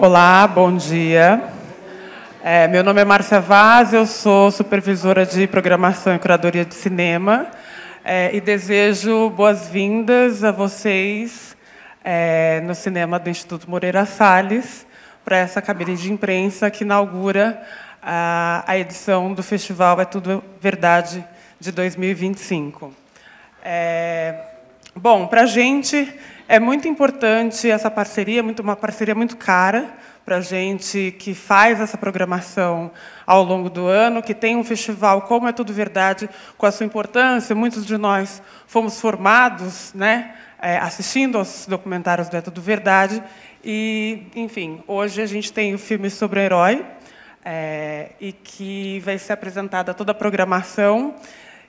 Olá, bom dia. Meu nome é Márcia Vaz, eu sou supervisora de programação e curadoria de cinema e desejo boas-vindas a vocês no cinema do Instituto Moreira Salles para essa cabine de imprensa que inaugura a edição do Festival É Tudo Verdade de 2025. Bom, para a gente é muito importante essa parceria, uma parceria muito cara para a gente que faz essa programação ao longo do ano, que tem um festival como É Tudo Verdade, com a sua importância. Muitos de nós fomos formados, né, assistindo aos documentários do É Tudo Verdade. E, enfim, hoje a gente tem o filme sobre o herói, e que vai ser apresentada toda a programação.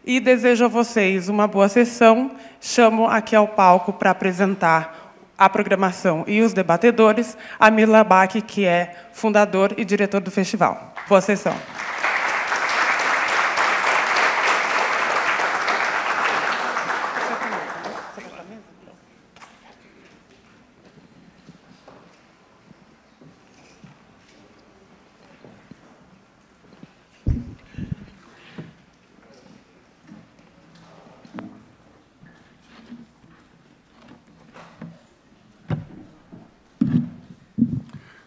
E desejo a vocês uma boa sessão. Chamo aqui ao palco para apresentar a programação e os debatedores, a Mila Bach, que é fundador e diretor do festival. Boa sessão.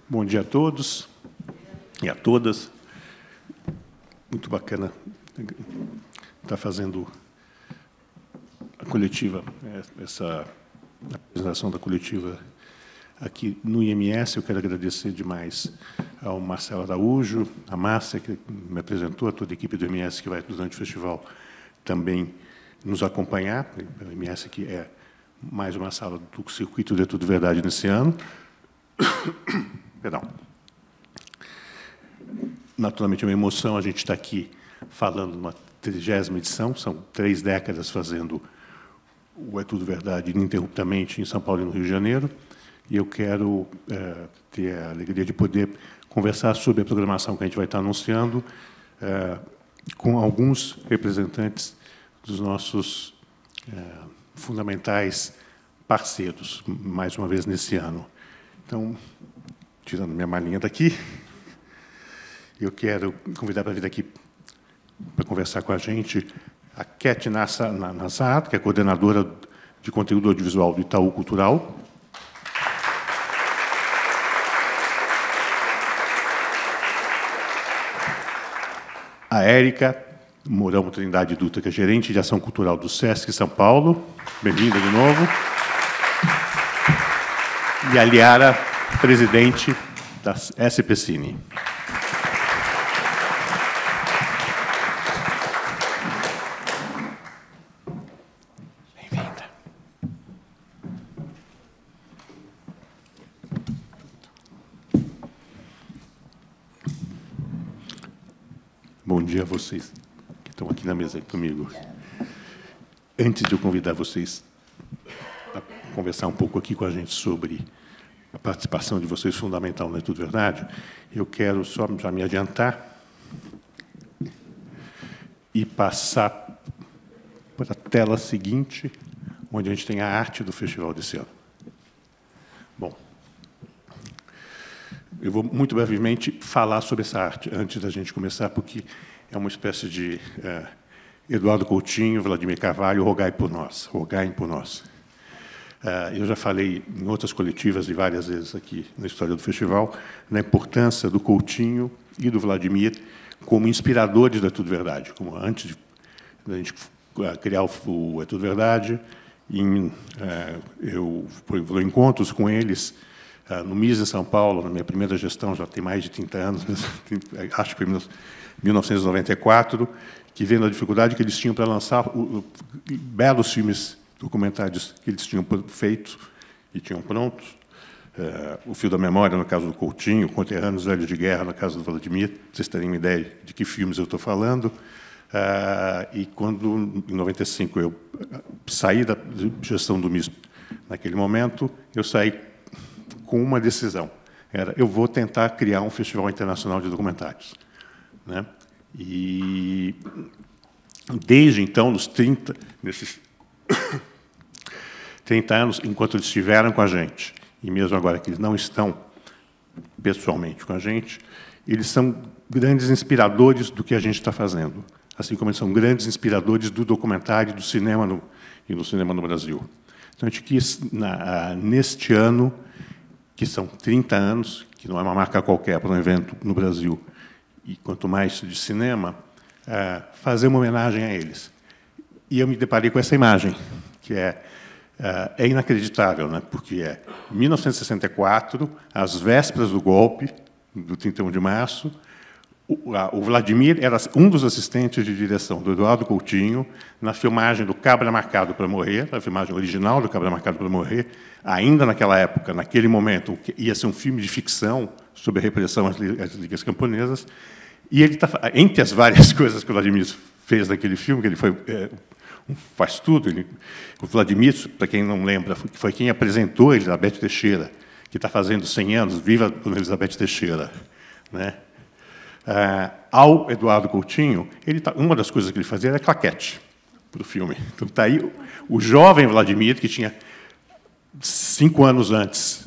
Bom dia a todos e a todas. Muito bacana estar fazendo a coletiva, essa apresentação da coletiva aqui no IMS. Eu quero agradecer demais ao Marcelo Araújo, a Márcia, que me apresentou, a toda a equipe do IMS que vai, durante o festival, também nos acompanhar. O IMS que é mais uma sala do Circuito de É Tudo Verdade nesse ano. Perdão. Naturalmente, é uma emoção a gente estar aqui falando de uma 30ª edição. São 3 décadas fazendo o É Tudo Verdade ininterruptamente em São Paulo e no Rio de Janeiro. E eu quero ter a alegria de poder conversar sobre a programação que a gente vai estar anunciando com alguns representantes dos nossos fundamentais parceiros, mais uma vez nesse ano. Então, tirando minha malinha daqui, eu quero convidar para vir aqui para conversar com a gente a Cat Nassar, que é coordenadora de conteúdo audiovisual do Itaú Cultural. A Érica Mourão Trindade Dutra, que é gerente de ação cultural do SESC São Paulo. Bem-vinda de novo. E a Liara, presidente da SP Cine. Bem-vinda. Bom dia a vocês que estão aqui na mesa comigo. Antes de eu convidar vocês a conversar um pouco aqui com a gente sobre a participação de vocês fundamental no É Tudo Verdade, eu quero só já me adiantar e passar para a tela seguinte, onde a gente tem a arte do festival desse ano. Bom, eu vou muito brevemente falar sobre essa arte antes da gente começar, porque é uma espécie de Eduardo Coutinho, Vladimir Carvalho, rogai por nós, rogai por nós. Eu já falei em outras coletivas e várias vezes aqui na história do festival na importância do Coutinho e do Vladimir como inspiradores da É Tudo Verdade. Como antes da gente criar o É Tudo Verdade, eu fui encontros com eles no MIS em São Paulo, na minha primeira gestão, já tem mais de 30 anos, acho que foi em 1994, que vendo a dificuldade que eles tinham para lançar belos filmes documentários que eles tinham feito e tinham prontos. O Fio da Memória, no caso do Coutinho, Conterrâneos Velhos de Guerra, no caso do Vladimir, para vocês terem uma ideia de que filmes eu estou falando. E quando, em 95, eu saí da gestão do MIS, naquele momento, eu saí com uma decisão. Eu vou tentar criar um festival internacional de documentários, né? E, desde então, nesses 30 anos, enquanto eles estiveram com a gente, e mesmo agora que eles não estão pessoalmente com a gente, eles são grandes inspiradores do que a gente está fazendo, assim como eles são grandes inspiradores do documentário e do cinema no Brasil. Então, a gente quis, neste ano, que são 30 anos, que não é uma marca qualquer para um evento no Brasil, e quanto mais de cinema, fazer uma homenagem a eles. E eu me deparei com essa imagem, que é inacreditável, né? Porque é 1964, às vésperas do golpe, do 31 de março, o Vladimir era um dos assistentes de direção do Eduardo Coutinho na filmagem do Cabra Marcado para Morrer, a filmagem original do Cabra Marcado para Morrer, ainda naquela época, naquele momento, ia ser um filme de ficção sobre a repressão às ligas camponesas, e ele entre as várias coisas que o Vladimir fez naquele filme, que ele faz tudo. O Vladimir, para quem não lembra, foi quem apresentou a Elizabeth Teixeira, que está fazendo 100 anos, viva a Elizabeth Teixeira, né? Ao Eduardo Coutinho, uma das coisas que ele fazia era claquete para o filme. Então, está aí o jovem Vladimir, que tinha 5 anos antes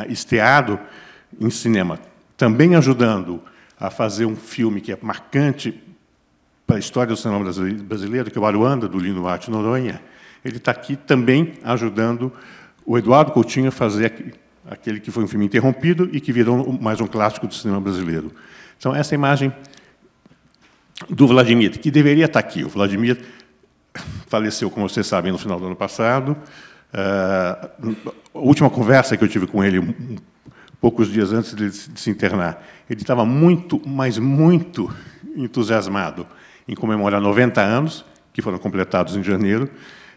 estreado em cinema, também ajudando a fazer um filme que é marcante para a história do cinema brasileiro, que é o Aruanda, do Lino Duarte Noronha. Ele está aqui também ajudando o Eduardo Coutinho a fazer aquele que foi um filme interrompido e que virou mais um clássico do cinema brasileiro. Então, essa imagem do Vladimir, que deveria estar aqui. O Vladimir faleceu, como vocês sabem, no final do ano passado. A última conversa que eu tive com ele, poucos dias antes de se internar, ele estava muito, mas muito entusiasmado em comemorar 90 anos, que foram completados em janeiro.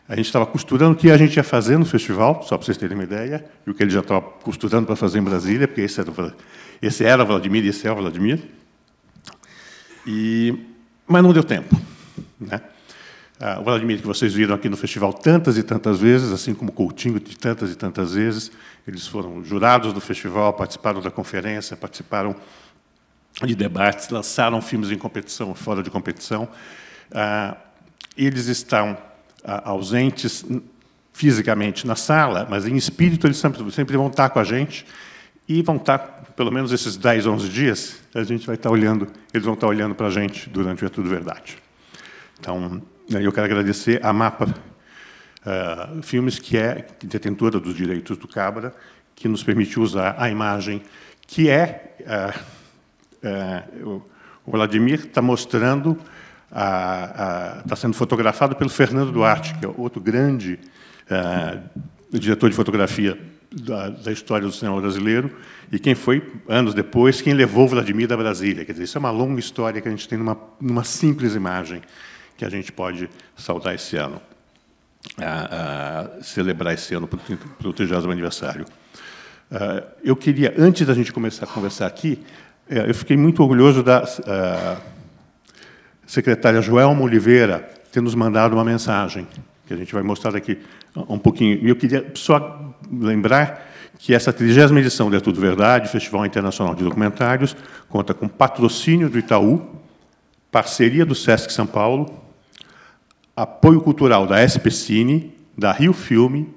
A gente estava costurando o que a gente ia fazer no festival, só para vocês terem uma ideia, e o que ele já estava costurando para fazer em Brasília, porque esse era o Vladimir e esse é o Vladimir. Mas não deu tempo, né? O Vladimir, que vocês viram aqui no festival tantas e tantas vezes, assim como o Coutinho, de tantas e tantas vezes, eles foram jurados do festival, participaram da conferência, participaram de debates, lançaram filmes em competição, fora de competição. Eles estão ausentes fisicamente na sala, mas em espírito eles sempre vão estar com a gente e vão estar, pelo menos esses 10, 11 dias, a gente vai estar olhando, eles vão estar olhando para a gente durante o É Tudo Verdade. Então, eu quero agradecer a Mapa Filmes, que é detentora dos direitos do Cabra, que nos permitiu usar a imagem, que o Vladimir está mostrando, está sendo fotografado pelo Fernando Duarte, que é outro grande diretor de fotografia da história do cinema brasileiro, e quem foi, anos depois, quem levou o Vladimir da Brasília. Quer dizer, isso é uma longa história que a gente tem numa simples imagem que a gente pode saudar esse ano, celebrar esse ano para o 30º aniversário. Eu queria, antes da gente começar a conversar aqui, eu fiquei muito orgulhoso da secretária Joelma Oliveira ter nos mandado uma mensagem, que a gente vai mostrar daqui um pouquinho. E eu queria só lembrar que essa 30ª edição do É Tudo Verdade, Festival Internacional de Documentários, conta com patrocínio do Itaú, parceria do Sesc São Paulo, apoio cultural da SPCine, da Rio Filme,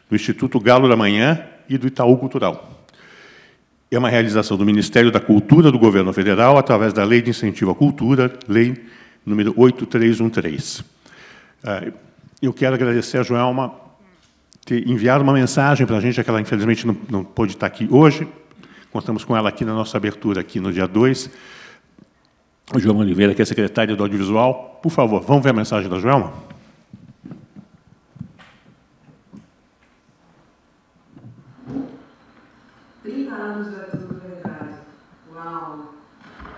do Instituto Galo da Manhã e do Itaú Cultural. É uma realização do Ministério da Cultura do Governo Federal, através da Lei de Incentivo à Cultura, Lei número 8313. Eu quero agradecer a Joelma ter enviado uma mensagem para a gente, que ela, infelizmente, não pôde estar aqui hoje. Contamos com ela aqui na nossa abertura, aqui no dia 2. A Joelma Oliveira, que é secretária do Audiovisual. Por favor, vamos ver a mensagem da Joelma? 30 anos de É Tudo Verdade. Uau!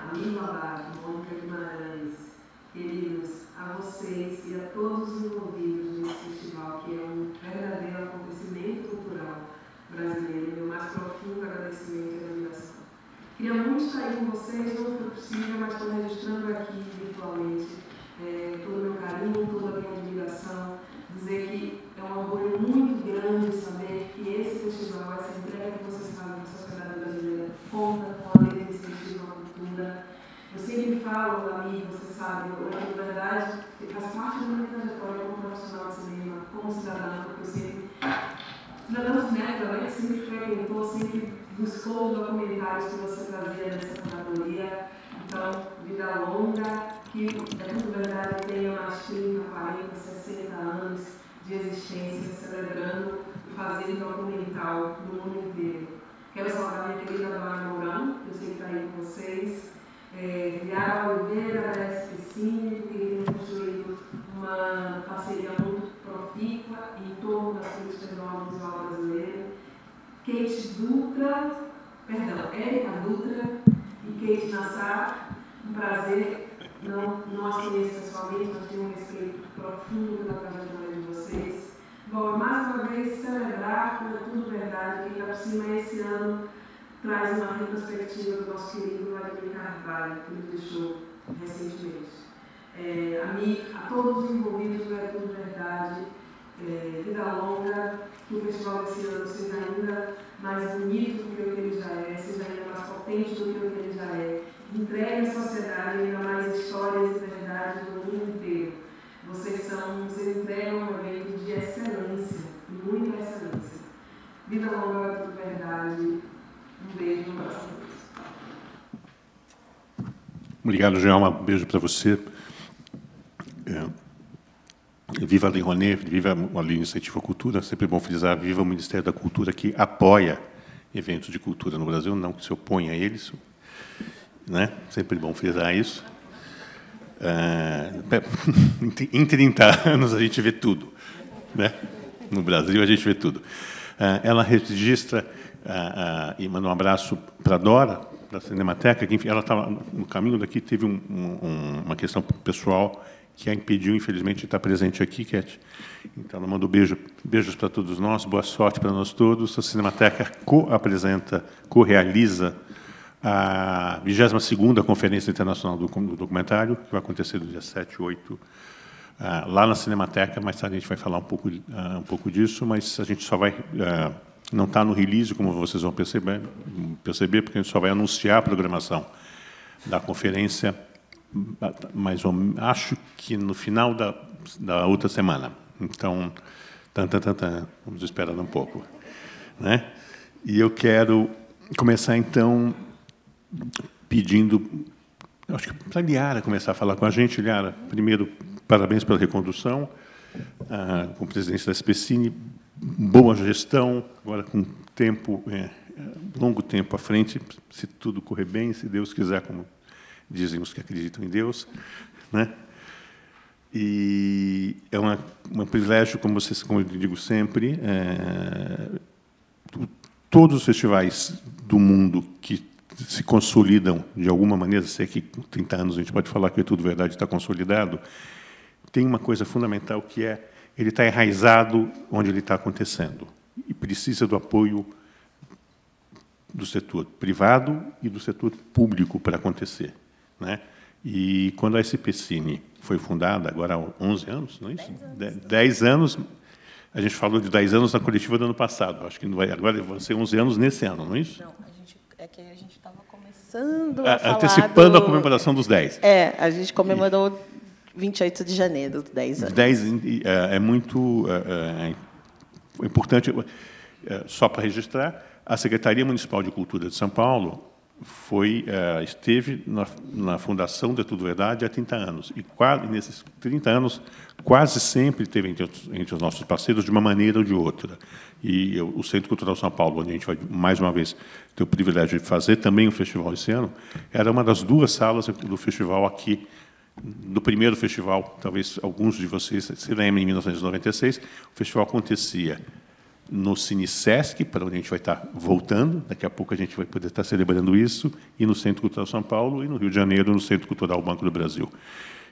Amigo Abac, Mônica Guimarães, queridos, a vocês e a todos os envolvidos nesse festival, que é um verdadeiro acontecimento cultural brasileiro, meu mais profundo agradecimento e admiração. Queria muito estar aí com vocês, não foi possível, mas estou registrando aqui virtualmente todo o meu carinho, toda a minha admiração, dizer que é um orgulho muito grande saber que esse festival, essa entrega que vocês fazem na sociedade brasileira, conta com a lei de incentivo à cultura. Eu sempre falo, amigo, você sabe, na verdade, faz parte da minha trajetória como profissional de cinema, como cidadã, porque eu sempre, cidadã de método, né, sempre frequentou, sempre dos documentários que você trazia nessa categoria. Então, vida longa, que é tudo verdade, tenha mais 30, 40, 60 anos de existência, celebrando e fazendo documental no mundo inteiro. Quero saudar minha querida Dona Mourão, que eu sei que está aí com vocês, Viara Oliveira, da SPCine, que tem construído uma parceria muito profícua em torno da política do audiovisual brasileiro, Kate Dutra, perdão, Érica Dutra e Kate Nassar, um prazer, não as conheço pessoalmente, mas tenho um respeito profundo pela trajetória de vocês. Bom, mais uma vez celebrar, como é tudo verdade, que ainda por cima esse ano traz uma retrospectiva do nosso querido Vladimir Carvalho, que nos deixou recentemente. A todos os envolvidos, é tudo verdade, vida longa, que o festival desse ano seja ainda mais bonito do que o que ele já é, seja ainda mais potente do que o que ele já é, entregue à sociedade ainda mais histórias e verdades do mundo inteiro. Vocês entregam um evento de excelência, muita excelência. Vida longa, tudo verdade. Um beijo no coração. Obrigado, Joelma. Um beijo para você. Viva a Lei Rouanet, viva a Lei Iniciativa Cultura. Sempre bom frisar, viva o Ministério da Cultura, que apoia eventos de cultura no Brasil, não que se oponha a eles. Né? Sempre bom frisar isso. Em 30 anos a gente vê tudo, né? No Brasil a gente vê tudo. Ela registra e manda um abraço para a Dora, da Cinemateca, que enfim, ela estava no caminho daqui, teve uma questão pessoal que a impediu, infelizmente, de estar presente aqui, Cat. Então, ela mandou beijos para todos nós, boa sorte para nós todos. A Cinemateca co-apresenta, co-realiza a 22ª Conferência Internacional do Documentário, que vai acontecer do dia 7 e 8, lá na Cinemateca. Mais tarde a gente vai falar um pouco disso, mas a gente só vai... não está no release, como vocês vão perceber, porque a gente só vai anunciar a programação da conferência, mais ou menos, acho que no final da outra semana. Então, vamos esperar um pouco, né? E eu quero começar, então, pedindo, acho que para a Liara começar a falar com a gente. Liara, primeiro, parabéns pela recondução, com a presidência da SPCine, boa gestão, agora com longo tempo à frente, se tudo correr bem, se Deus quiser, como dizem os que acreditam em Deus, né? E é um privilégio, como eu digo sempre, todos os festivais do mundo que se consolidam de alguma maneira, sei que com 30 anos a gente pode falar que é tudo verdade, está consolidado, tem uma coisa fundamental que é ele está enraizado onde ele está acontecendo e precisa do apoio do setor privado e do setor público para acontecer, né? E quando a SPCine foi fundada, agora há 11 anos, não é isso? 10 anos. A gente falou de 10 anos na coletiva do ano passado. Acho que agora vão ser 11 anos nesse ano, não é isso? Não, é que a gente estava começando a falar antecipando a comemoração dos 10. A gente comemorou 28 de janeiro, 10 anos. 10 é muito importante. Só para registrar, a Secretaria Municipal de Cultura de São Paulo esteve na fundação de Tudo Verdade há 30 anos. E nesses 30 anos, quase sempre teve entre os nossos parceiros, de uma maneira ou de outra. E o Centro Cultural São Paulo, onde a gente vai, mais uma vez, ter o privilégio de fazer também um festival esse ano, era uma das 2 salas do festival aqui, do primeiro festival. Talvez alguns de vocês se lembrem, em 1996, o festival acontecia no Cine-Sesc, para onde a gente vai estar voltando, daqui a pouco a gente vai poder estar celebrando isso, e no Centro Cultural São Paulo, e no Rio de Janeiro, no Centro Cultural Banco do Brasil.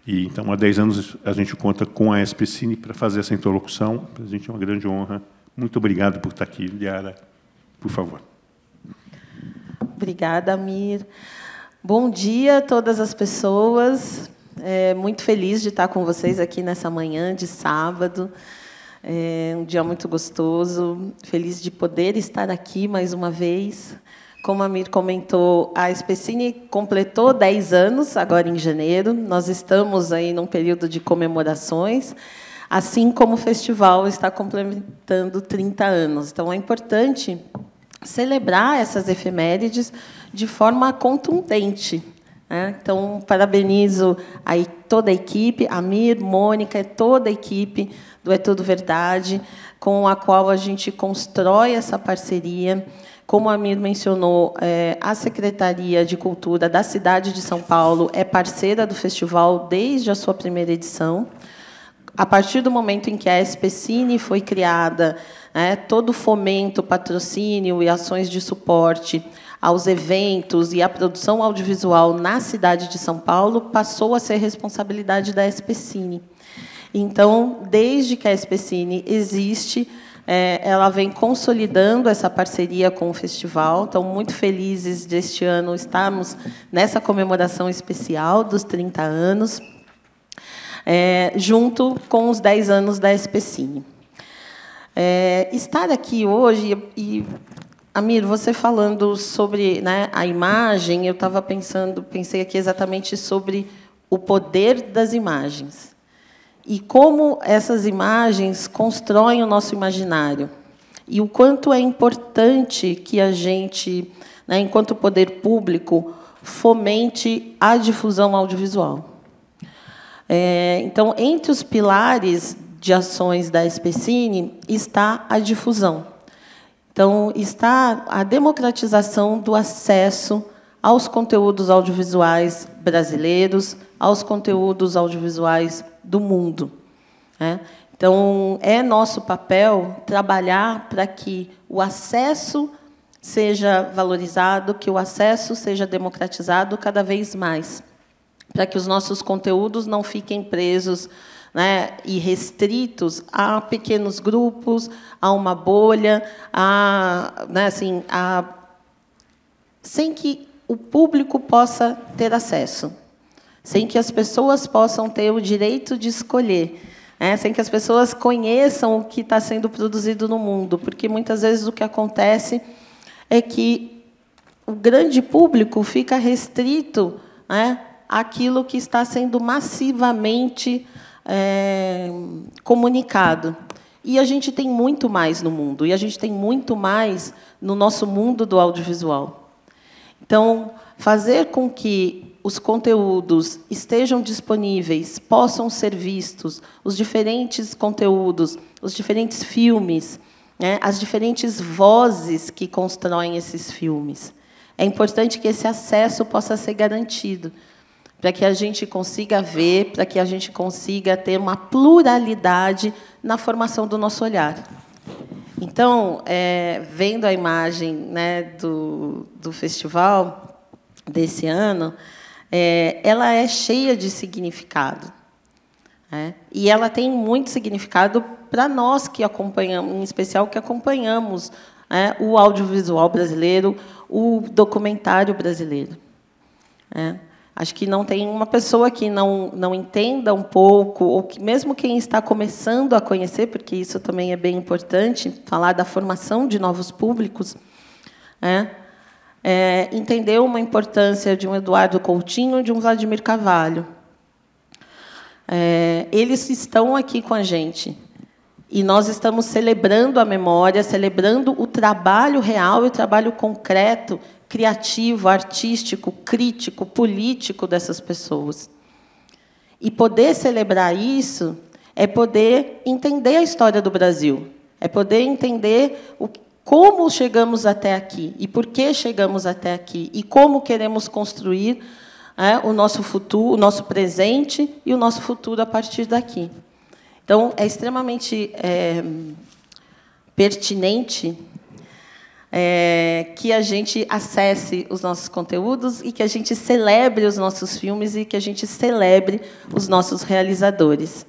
E, então, há 10 anos, a gente conta com a SPCine para fazer essa interlocução. Para a gente é uma grande honra. Muito obrigado por estar aqui, Liara. Por favor. Obrigada, Amir. Bom dia a todas as pessoas. Muito feliz de estar com vocês aqui nessa manhã de sábado. Um dia muito gostoso, feliz de poder estar aqui mais uma vez. Como a Amir comentou, a SPCine completou 10 anos, agora em janeiro. Nós estamos aí num período de comemorações, assim como o festival está completando 30 anos. Então, é importante celebrar essas efemérides de forma contundente. Então, parabenizo aí toda a equipe, Amir, Mônica, toda a equipe do É Tudo Verdade, com a qual a gente constrói essa parceria. Como a Amir mencionou, a Secretaria de Cultura da cidade de São Paulo é parceira do festival desde a sua primeira edição. A partir do momento em que a SPCine foi criada, todo o fomento, patrocínio e ações de suporte aos eventos e à produção audiovisual na cidade de São Paulo passou a ser responsabilidade da SPCine. Então, desde que a SPCine existe, ela vem consolidando essa parceria com o festival. Então, muito felizes deste ano estarmos nessa comemoração especial dos 30 anos, junto com os 10 anos da SPCine. Estar aqui hoje e Amir, você falando sobre, a imagem, eu pensei aqui exatamente sobre o poder das imagens e como essas imagens constroem o nosso imaginário e o quanto é importante que a gente, enquanto poder público, fomente a difusão audiovisual. Então, entre os pilares de ações da SPCine está a difusão. Então, está a democratização do acesso aos conteúdos audiovisuais brasileiros, aos conteúdos audiovisuais do mundo. Então, é nosso papel trabalhar para que o acesso seja valorizado, que o acesso seja democratizado cada vez mais, para que os nossos conteúdos não fiquem presos e restritos a pequenos grupos, a uma bolha, sem que o público possa ter acesso, sem que as pessoas possam ter o direito de escolher, sem que as pessoas conheçam o que está sendo produzido no mundo, porque, muitas vezes, o que acontece é que o grande público fica restrito àquilo que está sendo massivamente comunicado. E a gente tem muito mais no mundo, e a gente tem muito mais no nosso mundo do audiovisual. Então, fazer com que os conteúdos estejam disponíveis, possam ser vistos, os diferentes conteúdos, os diferentes filmes, as diferentes vozes que constroem esses filmes. É importante que esse acesso possa ser garantido, para que a gente consiga ver, para que a gente consiga ter uma pluralidade na formação do nosso olhar. Então, vendo a imagem do festival desse ano, ela é cheia de significado. E ela tem muito significado para nós que acompanhamos, em especial que acompanhamos o audiovisual brasileiro, o documentário brasileiro. Acho que não tem uma pessoa que não entenda um pouco, ou que, mesmo quem está começando a conhecer, porque isso também é bem importante, falar da formação de novos públicos, entender uma importância de um Eduardo Coutinho e de um Vladimir Carvalho. Eles estão aqui com a gente, e nós estamos celebrando a memória, celebrando o trabalho real e o trabalho concreto, criativo, artístico, crítico, político dessas pessoas. E poder celebrar isso é poder entender a história do Brasil, é poder entender como chegamos até aqui, e por que chegamos até aqui, e como queremos construir o nosso futuro, o nosso presente e o nosso futuro a partir daqui. Então, é extremamente pertinente que a gente acesse os nossos conteúdos e que a gente celebre os nossos filmes e que a gente celebre os nossos realizadores.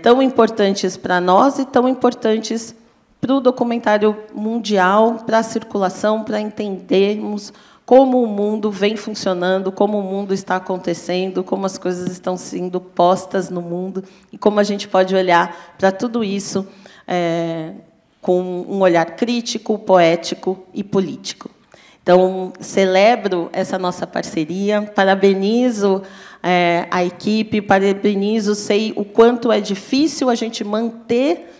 Tão importantes para nós e tão importantes para o documentário mundial, para a circulação, para entendermos como o mundo vem funcionando, como o mundo está acontecendo, como as coisas estão sendo postas no mundo e como a gente pode olhar para tudo isso com um olhar crítico, poético e político. Então, celebro essa nossa parceria, parabenizo a equipe, parabenizo, sei o quanto é difícil a gente manter,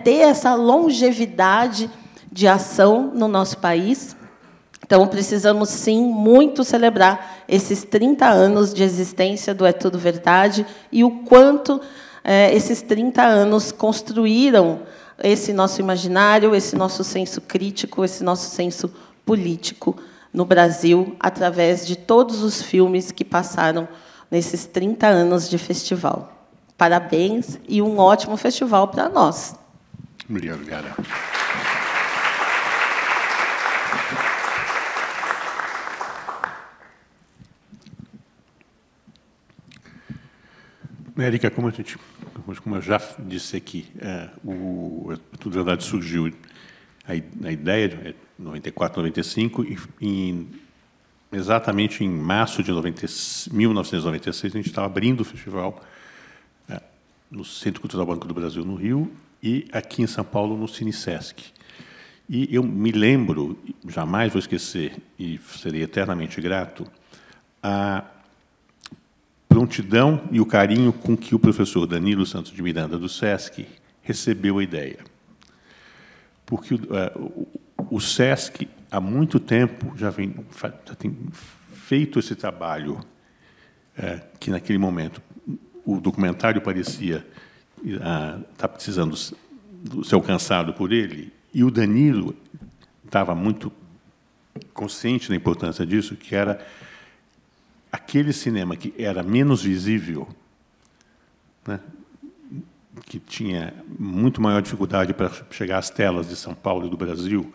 ter essa longevidade de ação no nosso país. Então, precisamos, sim, muito celebrar esses 30 anos de existência do É Tudo Verdade e o quanto esses 30 anos construíram esse nosso imaginário, esse nosso senso crítico, esse nosso senso político no Brasil, através de todos os filmes que passaram nesses 30 anos de festival. Parabéns e um ótimo festival para nós. Obrigado. Érica, como eu já disse aqui, o Tudo Verdade surgiu, a ideia de 94, 95, e exatamente em março de 1996, a gente estava abrindo o festival no Centro Cultural Banco do Brasil, no Rio, e aqui em São Paulo, no Cine Sesc. E eu me lembro, jamais vou esquecer, e serei eternamente grato, a prontidão e o carinho com que o professor Danilo Santos de Miranda, do Sesc, recebeu a ideia. Porque o Sesc, há muito tempo, já tem feito esse trabalho, que, naquele momento, o documentário parecia estar precisando ser alcançado por ele, e o Danilo estava muito consciente da importância disso, que era aquele cinema que era menos visível, né, que tinha muito maior dificuldade para chegar às telas de São Paulo e do Brasil,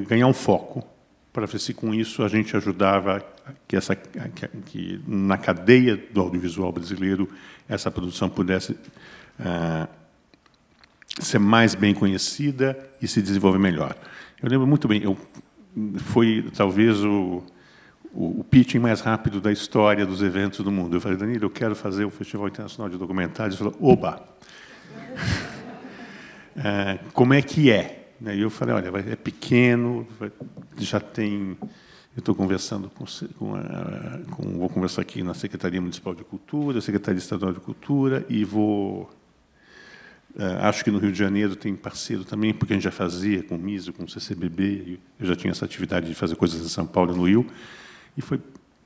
ganhar um foco, para ver se, com isso, a gente ajudava que na cadeia do audiovisual brasileiro, essa produção pudesse ser mais bem conhecida e se desenvolver melhor. Eu lembro muito bem, foi talvez o pitching mais rápido da história dos eventos do mundo. Eu falei, Danilo, eu quero fazer o Festival Internacional de Documentários. Ele falou, oba! Como é que é? E eu falei, olha, é pequeno, já tem... Eu estou conversando vou conversar aqui na Secretaria Municipal de Cultura, Secretaria Estadual de Cultura, e acho que no Rio de Janeiro tem parceiro também, porque a gente já fazia com o MISO, com o CCBB, eu já tinha essa atividade de fazer coisas em São Paulo e no Rio,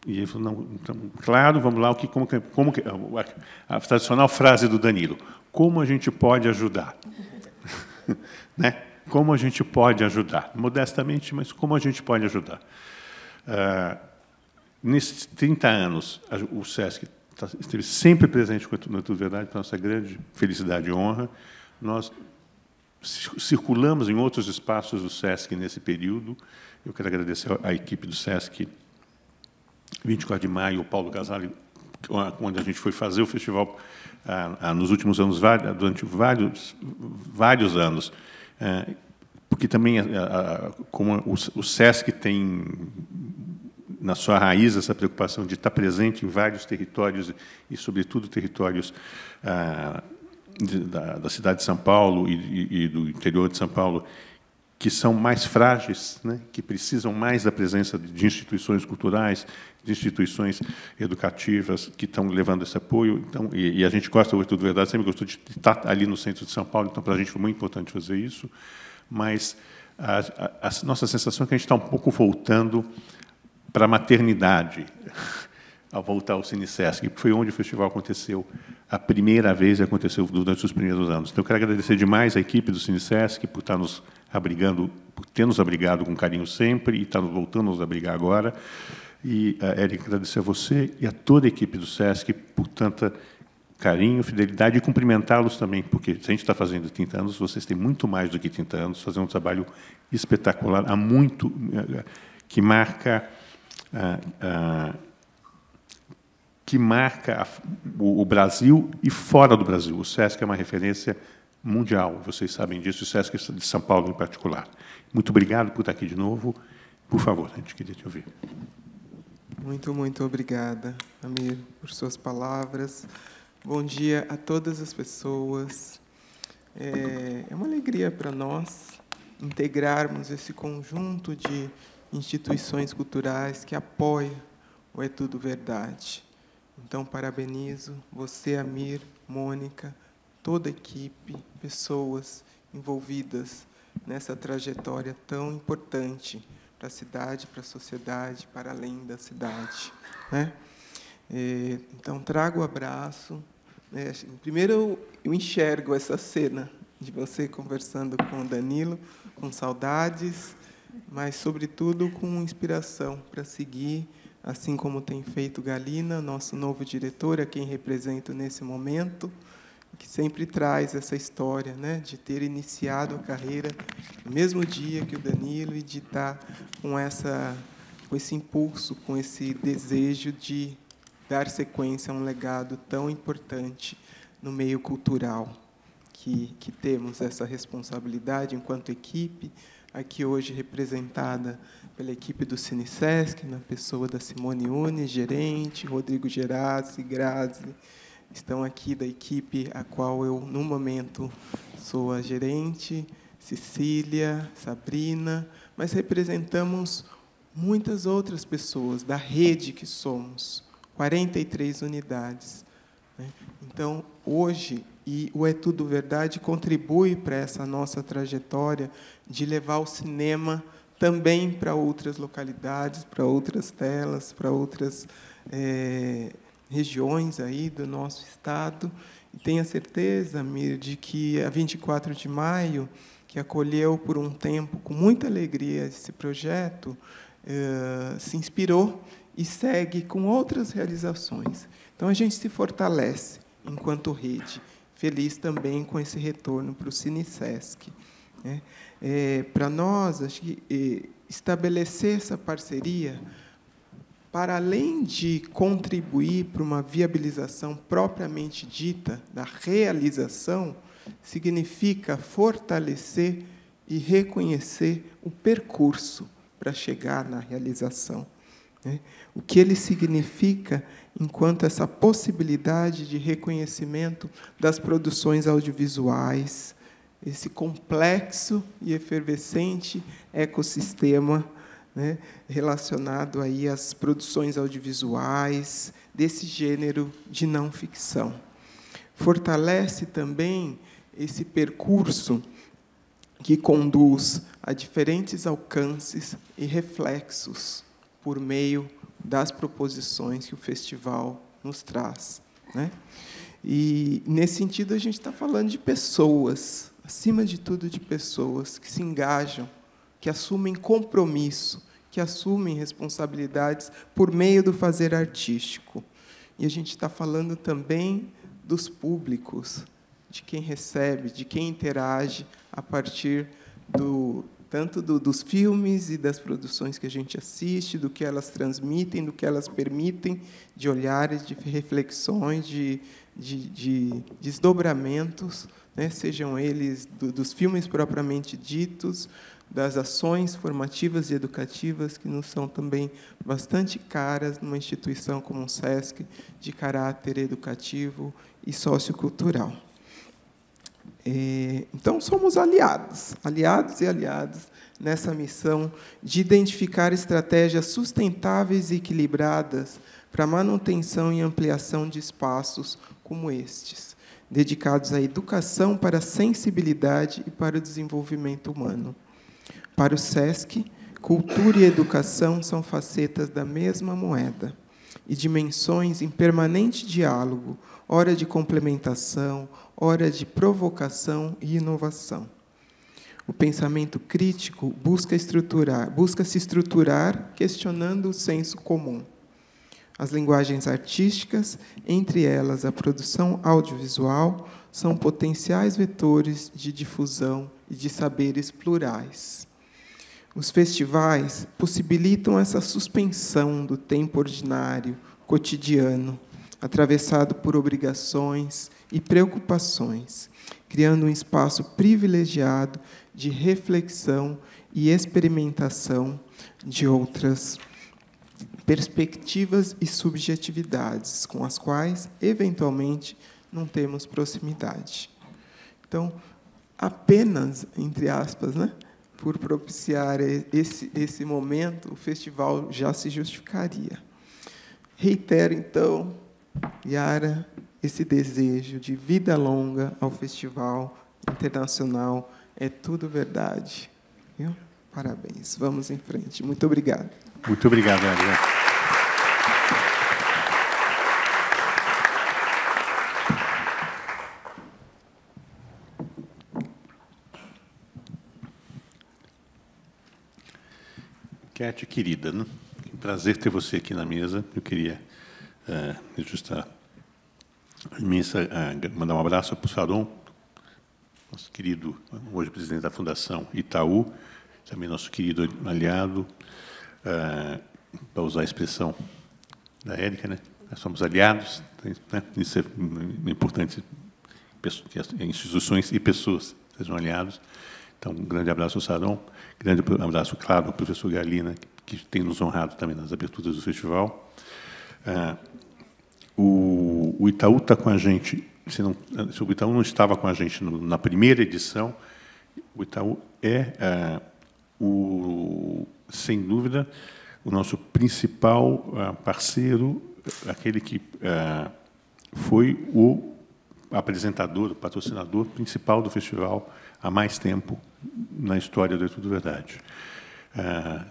e ele falou, não, então, claro, vamos lá, a tradicional frase do Danilo, como a gente pode ajudar? Né? Como a gente pode ajudar? Modestamente, mas como a gente pode ajudar? Nesses 30 anos, o Sesc esteve sempre presente com a Tudo Verdade, para nossa grande felicidade e honra. Nós circulamos em outros espaços do Sesc nesse período. Eu quero agradecer à equipe do Sesc 24 de maio, o Paulo Casale, onde a gente foi fazer o festival nos últimos anos, durante vários anos, porque também, como o Sesc tem na sua raiz essa preocupação de estar presente em vários territórios, e, sobretudo, territórios da cidade de São Paulo e do interior de São Paulo, que são mais frágeis, né, que precisam mais da presença de instituições culturais, de instituições educativas que estão levando esse apoio. Então, e a gente gosta, o Tudo Verdade sempre gostou de estar ali no centro de São Paulo, então, para a gente foi muito importante fazer isso, mas a nossa sensação é que a gente está um pouco voltando para a maternidade, ao voltar ao Cine Sesc, que foi onde o festival aconteceu a primeira vez e aconteceu durante os primeiros anos. Então, eu quero agradecer demais à equipe do Cine Sesc por estar nos abrigando, por ter nos abrigado com carinho sempre e estar voltando a nos abrigar agora. E, Érica, agradecer a você e a toda a equipe do Sesc por tanta carinho, fidelidade, e cumprimentá-los também, porque se a gente está fazendo 30 anos, vocês têm muito mais do que 30 anos, fazendo um trabalho espetacular, que marca o Brasil e fora do Brasil. O Sesc é uma referência mundial, vocês sabem disso, o Sesc de São Paulo em particular. Muito obrigado por estar aqui de novo. Por favor, a gente queria te ouvir. Muito, muito obrigada, Amir, por suas palavras. Bom dia a todas as pessoas. É uma alegria para nós integrarmos esse conjunto de instituições culturais que apoiam o É Tudo Verdade. Então, parabenizo você, Amir, Mônica, toda a equipe, pessoas envolvidas nessa trajetória tão importante para a cidade, para a sociedade, para além da cidade, né? Então, trago o abraço. Primeiro, eu enxergo essa cena de você conversando com o Danilo, com saudades, mas, sobretudo, com inspiração para seguir, assim como tem feito Galina, nosso novo diretor, a quem represento nesse momento, que sempre traz essa história, né, de ter iniciado a carreira no mesmo dia que o Danilo e de estar com esse impulso, com esse desejo de dar sequência a um legado tão importante no meio cultural, que temos essa responsabilidade enquanto equipe, aqui hoje representada pela equipe do Cinesesc, na pessoa da Simone Unes, gerente, Rodrigo Gerazzi, Grazi, estão aqui da equipe a qual eu, no momento, sou a gerente, Cecília, Sabrina, mas representamos muitas outras pessoas da rede que somos, 43 unidades. Então, hoje, o É Tudo Verdade contribui para essa nossa trajetória de levar o cinema também para outras localidades, para outras telas, para outras regiões aí do nosso estado. E tenho a certeza, Mir, de que a 24 de maio, que acolheu por um tempo com muita alegria esse projeto, se inspirou e segue com outras realizações. Então, a gente se fortalece enquanto rede, feliz também com esse retorno para o Cinesesc. Para nós, acho que estabelecer essa parceria, para além de contribuir para uma viabilização propriamente dita da realização, significa fortalecer e reconhecer o percurso para chegar na realização. O que ele significa enquanto essa possibilidade de reconhecimento das produções audiovisuais, esse complexo e efervescente ecossistema, né, relacionado aí às produções audiovisuais desse gênero de não ficção. Fortalece também esse percurso que conduz a diferentes alcances e reflexos por meio das proposições que o festival nos traz, né? E, nesse sentido, a gente está falando de pessoas, acima de tudo, de pessoas que se engajam, que assumem compromisso, que assumem responsabilidades por meio do fazer artístico. E a gente está falando também dos públicos, de quem recebe, de quem interage a partir tanto dos filmes e das produções que a gente assiste, do que elas transmitem, do que elas permitem, de olhares, de reflexões, de desdobramentos, né, sejam eles dos filmes propriamente ditos, das ações formativas e educativas, que nos são também bastante caras numa instituição como o SESC, de caráter educativo e sociocultural. Então, somos aliados e aliados nessa missão de identificar estratégias sustentáveis e equilibradas para a manutenção e ampliação de espaços como estes, dedicados à educação para a sensibilidade e para o desenvolvimento humano. Para o SESC, cultura e educação são facetas da mesma moeda e dimensões em permanente diálogo, hora de complementação, hora de provocação e inovação. O pensamento crítico busca se estruturar questionando o senso comum. As linguagens artísticas, entre elas a produção audiovisual, são potenciais vetores de difusão e de saberes plurais. Os festivais possibilitam essa suspensão do tempo ordinário, cotidiano, atravessado por obrigações e preocupações, criando um espaço privilegiado de reflexão e experimentação de outras perspectivas e subjetividades, com as quais, eventualmente, não temos proximidade. Então, apenas, entre aspas, né, por propiciar esse momento, o festival já se justificaria. Reitero, então, Yara, esse desejo de vida longa ao Festival Internacional É Tudo Verdade. Viu? Parabéns. Vamos em frente. Muito obrigado. Muito obrigado, André. Cat, querida, né? Que prazer ter você aqui na mesa. Eu queria registrar mandar um abraço para o Saron, nosso querido, hoje presidente da Fundação Itaú, também nosso querido aliado, para usar a expressão da Érica, né? Nós somos aliados, né? Isso é importante, que as instituições e pessoas sejam aliados. Então, um grande abraço ao Saron, grande abraço, claro, ao professor Galina, que tem nos honrado também nas aberturas do festival. O Itaú está com a gente, se o Itaú não estava com a gente na primeira edição, o Itaú é, sem dúvida, o nosso principal parceiro, aquele que foi o apresentador, o patrocinador principal do festival há mais tempo na história do É Tudo Verdade.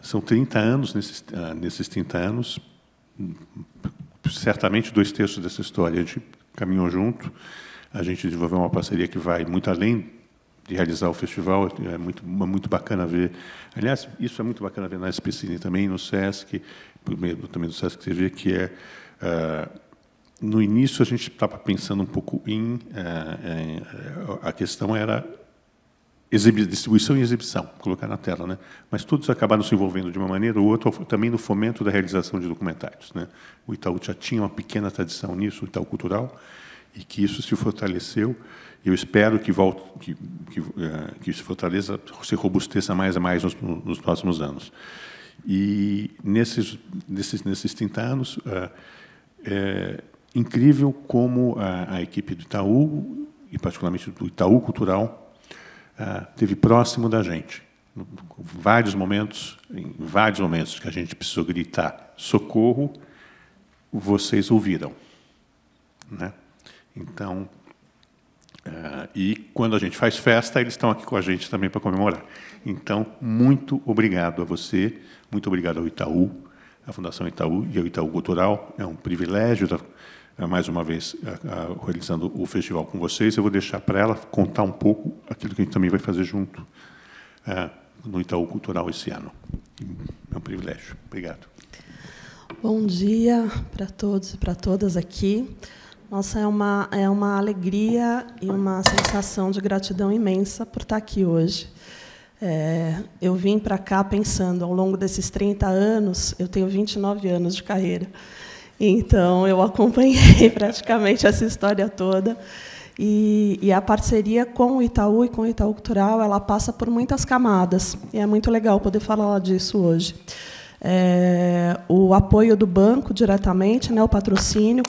São 30 anos, nesses 30 anos, certamente 2/3 dessa história a gente caminhou junto, a gente desenvolveu uma parceria que vai muito além de realizar o festival, é muito bacana ver. Aliás, isso é muito bacana ver na SPCine também, no SESC, também no SESC TV, que no início a gente estava pensando um pouco a questão era distribuição e exibição, colocar na tela, né? Mas todos acabaram se envolvendo de uma maneira ou outra, também no fomento da realização de documentários, né? O Itaú já tinha uma pequena tradição nisso, o Itaú Cultural, e que isso se fortaleceu. Eu espero que se fortaleça, se robusteça mais e mais nos próximos anos. E nesses 30 anos, é incrível como a equipe do Itaú, e particularmente do Itaú Cultural, esteve próximo da gente. Em vários momentos que a gente precisou gritar socorro, vocês ouviram, né? Então, e quando a gente faz festa, eles estão aqui com a gente também para comemorar. Então, muito obrigado a você, muito obrigado ao Itaú, à Fundação Itaú e ao Itaú Cultural. É um privilégio estar, mais uma vez, realizando o festival com vocês. Eu vou deixar para ela contar um pouco aquilo que a gente também vai fazer junto no Itaú Cultural esse ano. É um privilégio. Obrigado. Bom dia para todos e para todas aqui. Nossa, é uma alegria e uma sensação de gratidão imensa por estar aqui hoje. Eu vim para cá pensando, ao longo desses 30 anos, eu tenho 29 anos de carreira, então eu acompanhei praticamente essa história toda. E a parceria com o Itaú e com o Itaú Cultural, ela passa por muitas camadas, e é muito legal poder falar disso hoje. O apoio do banco diretamente, né, o patrocínio,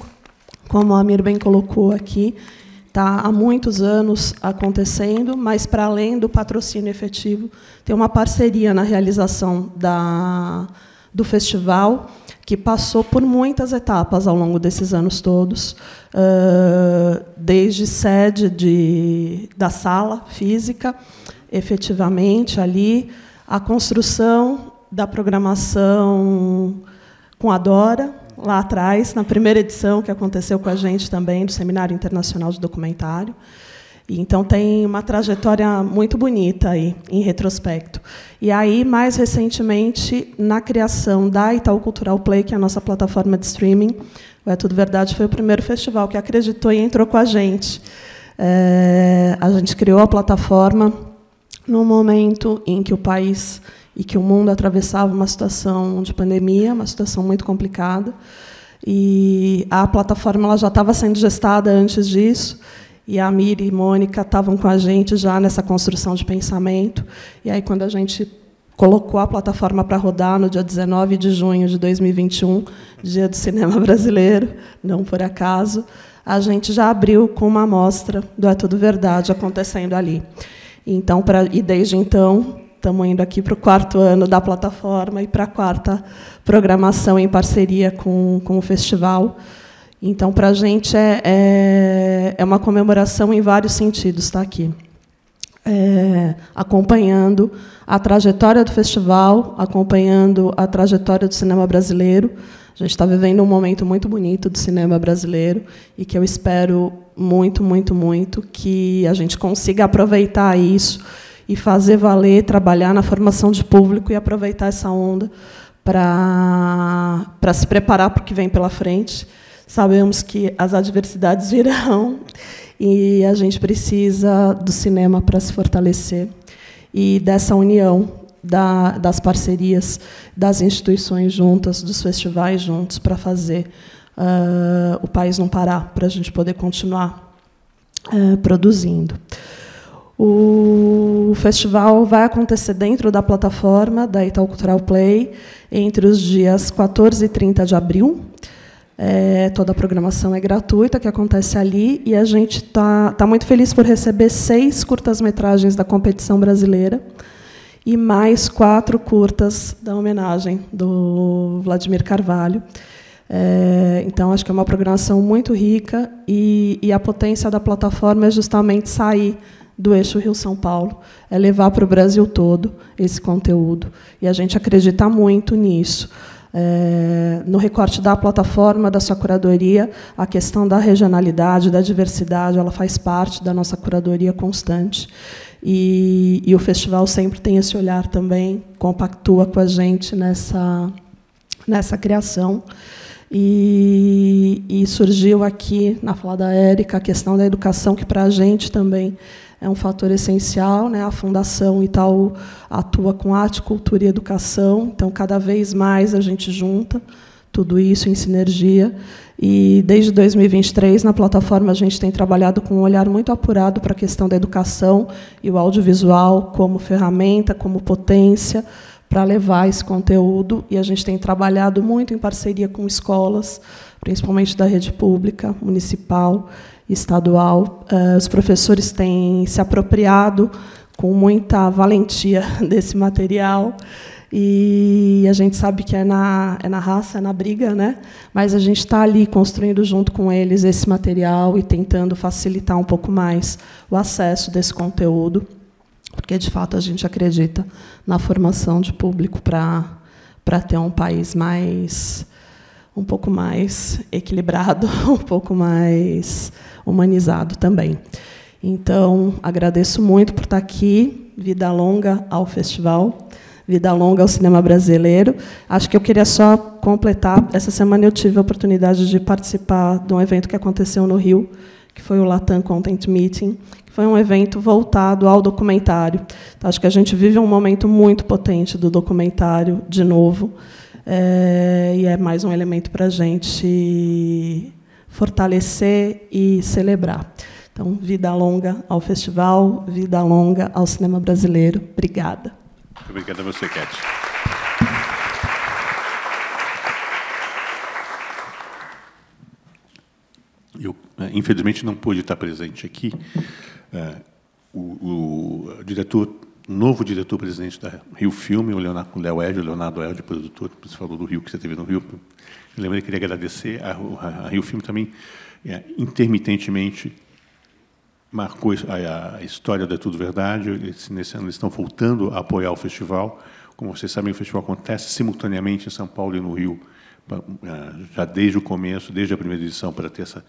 como a Amir bem colocou aqui, está há muitos anos acontecendo, mas, para além do patrocínio efetivo, tem uma parceria na realização do festival, que passou por muitas etapas ao longo desses anos todos, desde sede da sala física, efetivamente, ali, a construção da programação com a Dora, lá atrás, na primeira edição, que aconteceu com a gente também, do Seminário Internacional de Documentário. E, então, tem uma trajetória muito bonita aí, em retrospecto. E aí, mais recentemente, na criação da Itaú Cultural Play, que é a nossa plataforma de streaming, o É Tudo Verdade foi o primeiro festival que acreditou e entrou com a gente. A gente criou a plataforma no momento em que o país e que o mundo atravessava uma situação de pandemia, uma situação muito complicada. E a plataforma ela já estava sendo gestada antes disso, e a Amir e a Mônica estavam com a gente já nessa construção de pensamento. E aí, quando a gente colocou a plataforma para rodar no dia 19 de junho de 2021, Dia do Cinema Brasileiro, não por acaso, a gente já abriu com uma amostra do É Tudo Verdade acontecendo ali. Então, e desde então, estamos indo aqui para o 4º ano da plataforma e para a 4ª programação em parceria com o festival. Então, para a gente, é uma comemoração em vários sentidos estar aqui. Acompanhando a trajetória do festival, acompanhando a trajetória do cinema brasileiro. A gente está vivendo um momento muito bonito do cinema brasileiro e que eu espero muito, muito, muito que a gente consiga aproveitar isso e fazer valer, trabalhar na formação de público e aproveitar essa onda para se preparar para o que vem pela frente. Sabemos que as adversidades virão e a gente precisa do cinema para se fortalecer e dessa união das parcerias, das instituições juntas, dos festivais juntos, para fazer o país não parar, para a gente poder continuar produzindo. O festival vai acontecer dentro da plataforma da Itaú Cultural Play entre os dias 14 e 30 de abril. Toda a programação é gratuita, que acontece ali, e a gente está muito feliz por receber 6 curtas-metragens da competição brasileira e mais 4 curtas da homenagem do Vladimir Carvalho. Então, acho que é uma programação muito rica e a potência da plataforma é justamente sair do eixo Rio-São Paulo, é levar para o Brasil todo esse conteúdo. E a gente acredita muito nisso. No recorte da plataforma, da sua curadoria, a questão da regionalidade, da diversidade, ela faz parte da nossa curadoria constante. E o festival sempre tem esse olhar também, compactua com a gente nessa criação. E surgiu aqui, na fala da Érica, a questão da educação, que para a gente também é um fator essencial, né? A Fundação Itaú atua com arte, cultura e educação, então, cada vez mais a gente junta tudo isso em sinergia. E, desde 2023, na plataforma, a gente tem trabalhado com um olhar muito apurado para a questão da educação e o audiovisual como ferramenta, como potência, para levar esse conteúdo. E a gente tem trabalhado muito em parceria com escolas, principalmente da rede pública, municipal, estadual. Os professores têm se apropriado com muita valentia desse material, e a gente sabe que é na raça, é na briga, né? Mas a gente está ali construindo junto com eles esse material e tentando facilitar um pouco mais o acesso desse conteúdo, porque, de fato, a gente acredita na formação de público para ter um país um pouco mais equilibrado, um pouco mais humanizado também. Então, agradeço muito por estar aqui. Vida longa ao festival, vida longa ao cinema brasileiro. Acho que eu queria só completar. Essa semana eu tive a oportunidade de participar de um evento que aconteceu no Rio, que foi o Latam Content Meeting, que foi um evento voltado ao documentário. Então, acho que a gente vive um momento muito potente do documentário, de novo, e é mais um elemento para a gente fortalecer e celebrar. Então, vida longa ao festival, vida longa ao cinema brasileiro. Obrigada. Obrigado a você, Cat. Eu, infelizmente, não pude estar presente aqui. O novo diretor-presidente da Rio Filme, o Leonardo Elde, produtor, você falou do Rio, que você teve no Rio. Eu lembrei que queria agradecer. A Rio Filme também, intermitentemente, marcou a história da Tudo Verdade. Nesse ano, eles estão voltando a apoiar o festival. Como vocês sabem, o festival acontece simultaneamente em São Paulo e no Rio, já desde o começo, desde a primeira edição, para ter essa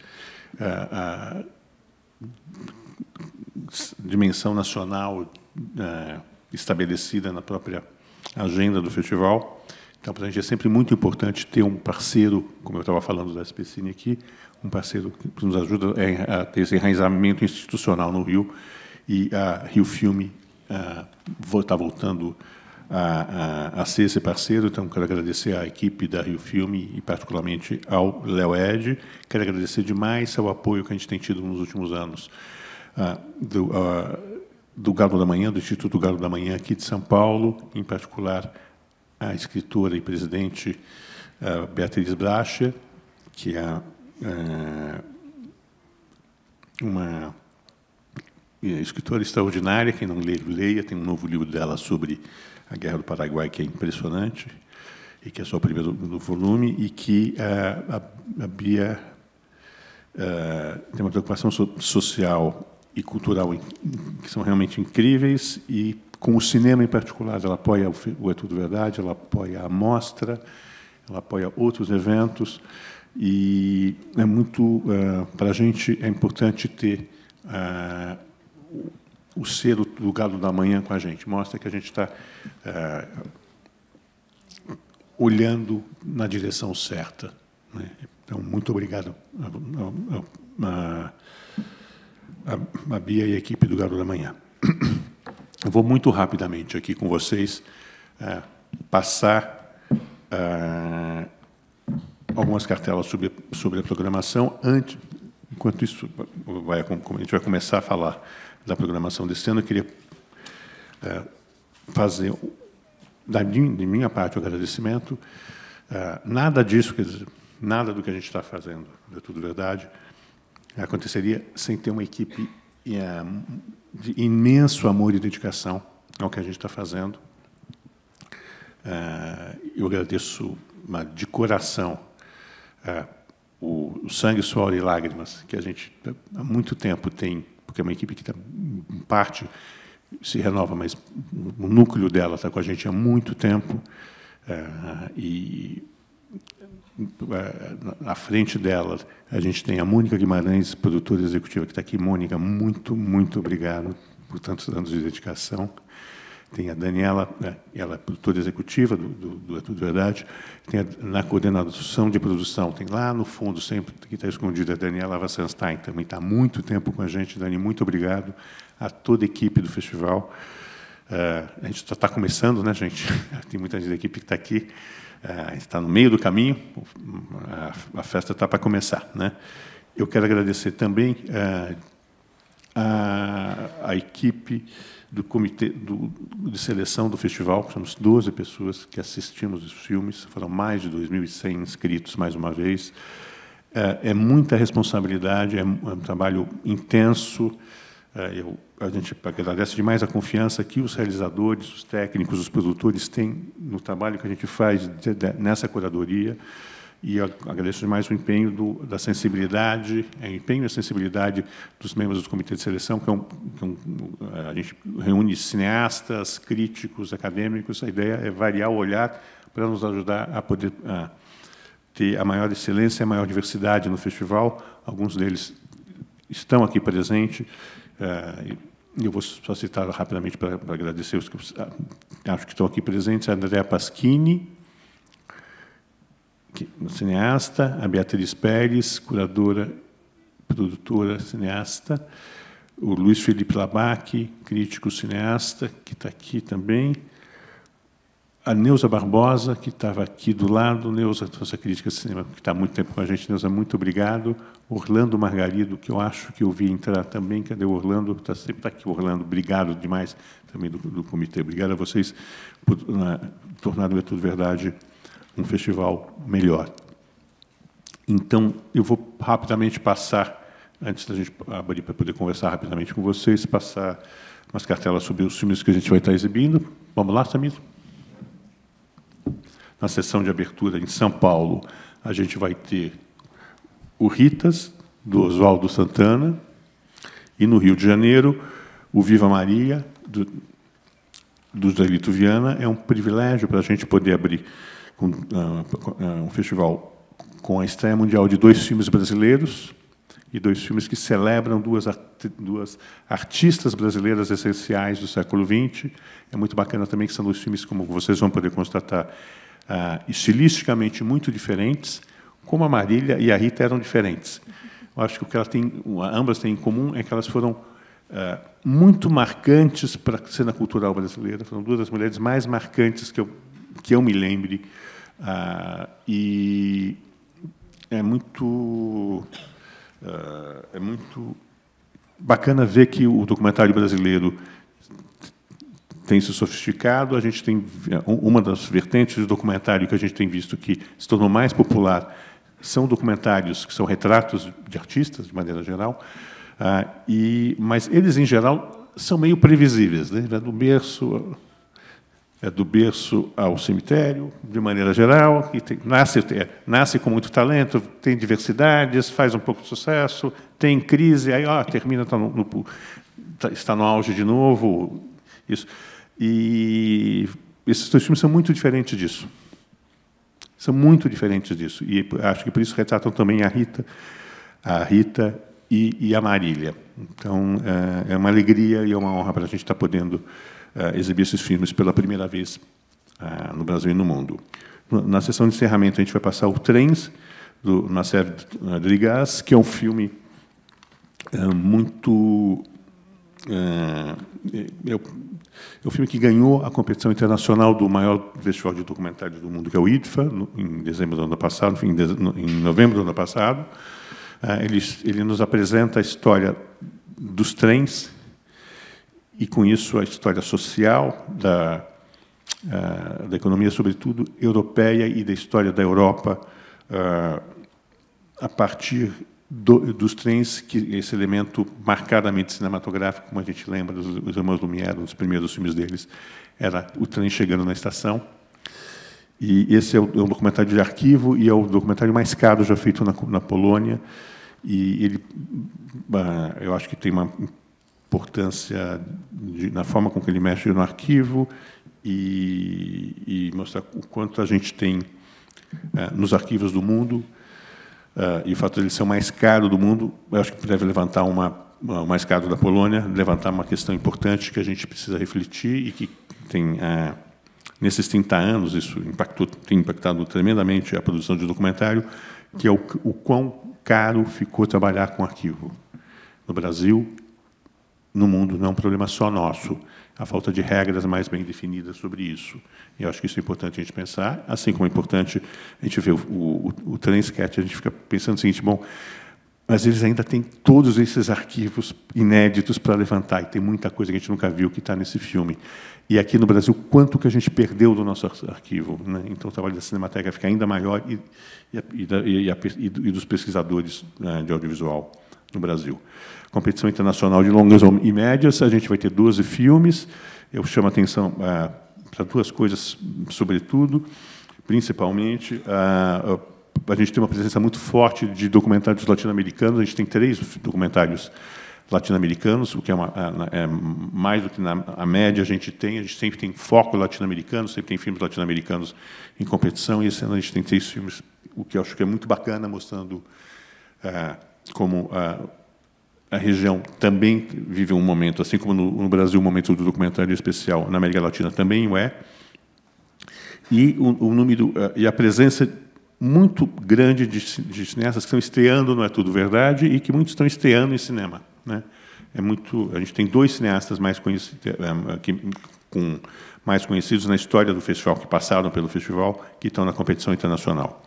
dimensão nacional estabelecida na própria agenda do festival. Então, para a gente é sempre muito importante ter um parceiro, como eu estava falando da SPCine aqui, um parceiro que nos ajuda a ter esse enraizamento institucional no Rio, e a Rio Filme está voltando a ser esse parceiro. Então, quero agradecer à equipe da Rio Filme e, particularmente, ao Léo Ed. Quero agradecer demais ao apoio que a gente tem tido nos últimos anos do Galo da Manhã, do Instituto Galo da Manhã, aqui de São Paulo, em particular a escritora e presidente Beatriz Bracha, que é uma escritora extraordinária. Quem não lê, leia. Tem um novo livro dela sobre a Guerra do Paraguai, que é impressionante, e que é só o primeiro volume, e que a Bia tem uma preocupação social e cultural que são realmente incríveis, e com o cinema em particular, ela apoia o É Tudo Verdade, ela apoia a Mostra, ela apoia outros eventos, e é muito, para a gente, é importante ter o selo do Galo da Manhã com a gente. Mostra que a gente está olhando na direção certa, né? Então, muito obrigado a Bia e a equipe do Galo da Manhã. Eu vou muito rapidamente aqui com vocês passar algumas cartelas sobre a programação. Enquanto isso, a gente vai começar a falar da programação desse ano. Eu queria fazer, de minha parte, o agradecimento. Nada disso, quer dizer, nada do que a gente está fazendo, é tudo verdade, aconteceria sem ter uma equipe de imenso amor e dedicação ao que a gente está fazendo. Eu agradeço de coração o sangue, suor e lágrimas que a gente há muito tempo tem, porque é uma equipe que está, em parte, se renova, mas o núcleo dela está com a gente há muito tempo, e à frente dela a gente tem a Mônica Guimarães, produtora executiva, que está aqui. Mônica, muito, muito obrigado por tantos anos de dedicação. Tem a Daniela, ela é produtora executiva do É Tudo Verdade. Tem na coordenação de produção, tem lá no fundo, sempre que está escondida, a Daniela Wassenstein, também está há muito tempo com a gente. Dani, muito obrigado a toda a equipe do festival. A gente só está começando, né, gente? Tem muita gente da equipe que está aqui. Está no meio do caminho, a festa está para começar, né? Eu quero agradecer também a equipe do comitê de seleção do festival. Somos 12 pessoas que assistimos os filmes, foram mais de 2.100 inscritos, mais uma vez. É muita responsabilidade, é um trabalho intenso. A gente agradece demais a confiança que os realizadores, os técnicos, os produtores têm no trabalho que a gente faz nessa curadoria, e eu agradeço demais o empenho da sensibilidade, o empenho e a sensibilidade dos membros do comitê de seleção, a gente reúne cineastas, críticos, acadêmicos. A ideia é variar o olhar para nos ajudar a poder ter a maior excelência e a maior diversidade no festival. Alguns deles estão aqui presentes. Eu vou só citar rapidamente para agradecer os que acho que estão aqui presentes: a Andrea Paschini, cineasta, a Beatriz Pérez, curadora, produtora, cineasta, o Luiz Felipe Labac, crítico, cineasta, que está aqui também, a Neuza Barbosa, que estava aqui do lado. Neuza, nossa crítica de cinema, que está há muito tempo com a gente. Neuza, muito obrigado. Orlando Margarido, que eu acho que eu vi entrar também. Cadê o Orlando? Sempre está aqui, Orlando. Obrigado demais também do comitê. Obrigado a vocês por tornar o É Tudo Verdade um festival melhor. Então, eu vou rapidamente passar, antes da gente abrir para poder conversar rapidamente com vocês, passar umas cartelas sobre os filmes que a gente vai estar exibindo. Vamos lá, Samir? Na sessão de abertura em São Paulo, a gente vai ter o Ritas, do Oswaldo Santana, e no Rio de Janeiro, o Viva Maria, do Zelito Viana. É um privilégio para a gente poder abrir um festival com a estreia mundial de 2 filmes brasileiros, e 2 filmes que celebram duas artistas brasileiras essenciais do século XX. É muito bacana também que são 2 filmes, como vocês vão poder constatar, estilisticamente muito diferentes. Como a Marília e a Rita eram diferentes. Eu acho que o que ambas têm em comum é que elas foram muito marcantes para a cena cultural brasileira. Foram 2 das mulheres mais marcantes que eu me lembre. E é muito bacana ver que o documentário brasileiro tem se sofisticado. A gente tem uma das vertentes do documentário que a gente tem visto que se tornou mais popular, são documentários que são retratos de artistas, de maneira geral, mas eles, em geral, são meio previsíveis, né? Do berço do berço ao cemitério, de maneira geral, que nasce com muito talento, tem diversidades, faz um pouco de sucesso, tem crise, aí termina, está no auge de novo. Isso. E esses dois filmes são muito diferentes disso. São muito diferentes disso. E acho que por isso retratam também a Rita e a Marília. Então, é uma alegria e é uma honra para a gente estar podendo exibir esses filmes pela primeira vez no Brasil e no mundo. Na sessão de encerramento, a gente vai passar o Trens, do Nasser Rodrigues, que é um filme muito... É um filme que ganhou a competição internacional do maior festival de documentários do mundo, que é o IDFA, em dezembro do ano passado, em novembro do ano passado. Ele nos apresenta a história dos trens e, com isso, a história social da economia, sobretudo, europeia e da história da Europa a partir dos trens, que esse elemento marcadamente cinematográfico, como a gente lembra dos Irmãos Lumière, um dos primeiros filmes deles, era o trem chegando na estação. E esse é um documentário de arquivo e é o documentário mais caro já feito na Polônia. E ele, eu acho que tem uma importância na forma com que ele mexe no arquivo e mostrar o quanto a gente tem nos arquivos do mundo. E o fato de ele ser o mais caro do mundo, eu acho que deve levantar o mais caro da Polônia, levantar uma questão importante que a gente precisa refletir e que tem, nesses 30 anos, isso tem impactado tremendamente a produção de documentário, que é o quão caro ficou trabalhar com arquivo. No Brasil, no mundo, não é um problema só nosso. A falta de regras mais bem definidas sobre isso. E eu acho que isso é importante a gente pensar, assim como é importante a gente ver o Transcat, a gente fica pensando o seguinte, bom, mas eles ainda têm todos esses arquivos inéditos para levantar, e tem muita coisa que a gente nunca viu que está nesse filme. E aqui no Brasil, quanto que a gente perdeu do nosso arquivo, né? Então, o trabalho da Cinemateca fica ainda maior e dos pesquisadores de audiovisual no Brasil. Competição internacional de longas e médias, a gente vai ter 12 filmes. Eu chamo a atenção para duas coisas, sobretudo, principalmente. A gente tem uma presença muito forte de documentários latino-americanos. A gente tem 3 documentários latino-americanos, o que é mais do que a média a gente sempre tem foco latino-americano, sempre tem filmes latino-americanos em competição, e esse ano a gente tem 3 filmes, o que eu acho que é muito bacana, mostrando como a região também vive um momento, assim como no Brasil, um momento do documentário especial, na América Latina também o é, e o número e a presença muito grande de cineastas que estão estreando no É Tudo Verdade e que muitos estão estreando em cinema, né? A gente tem 2 cineastas mais conhecidos na história do festival, que passaram pelo festival, que estão na competição internacional.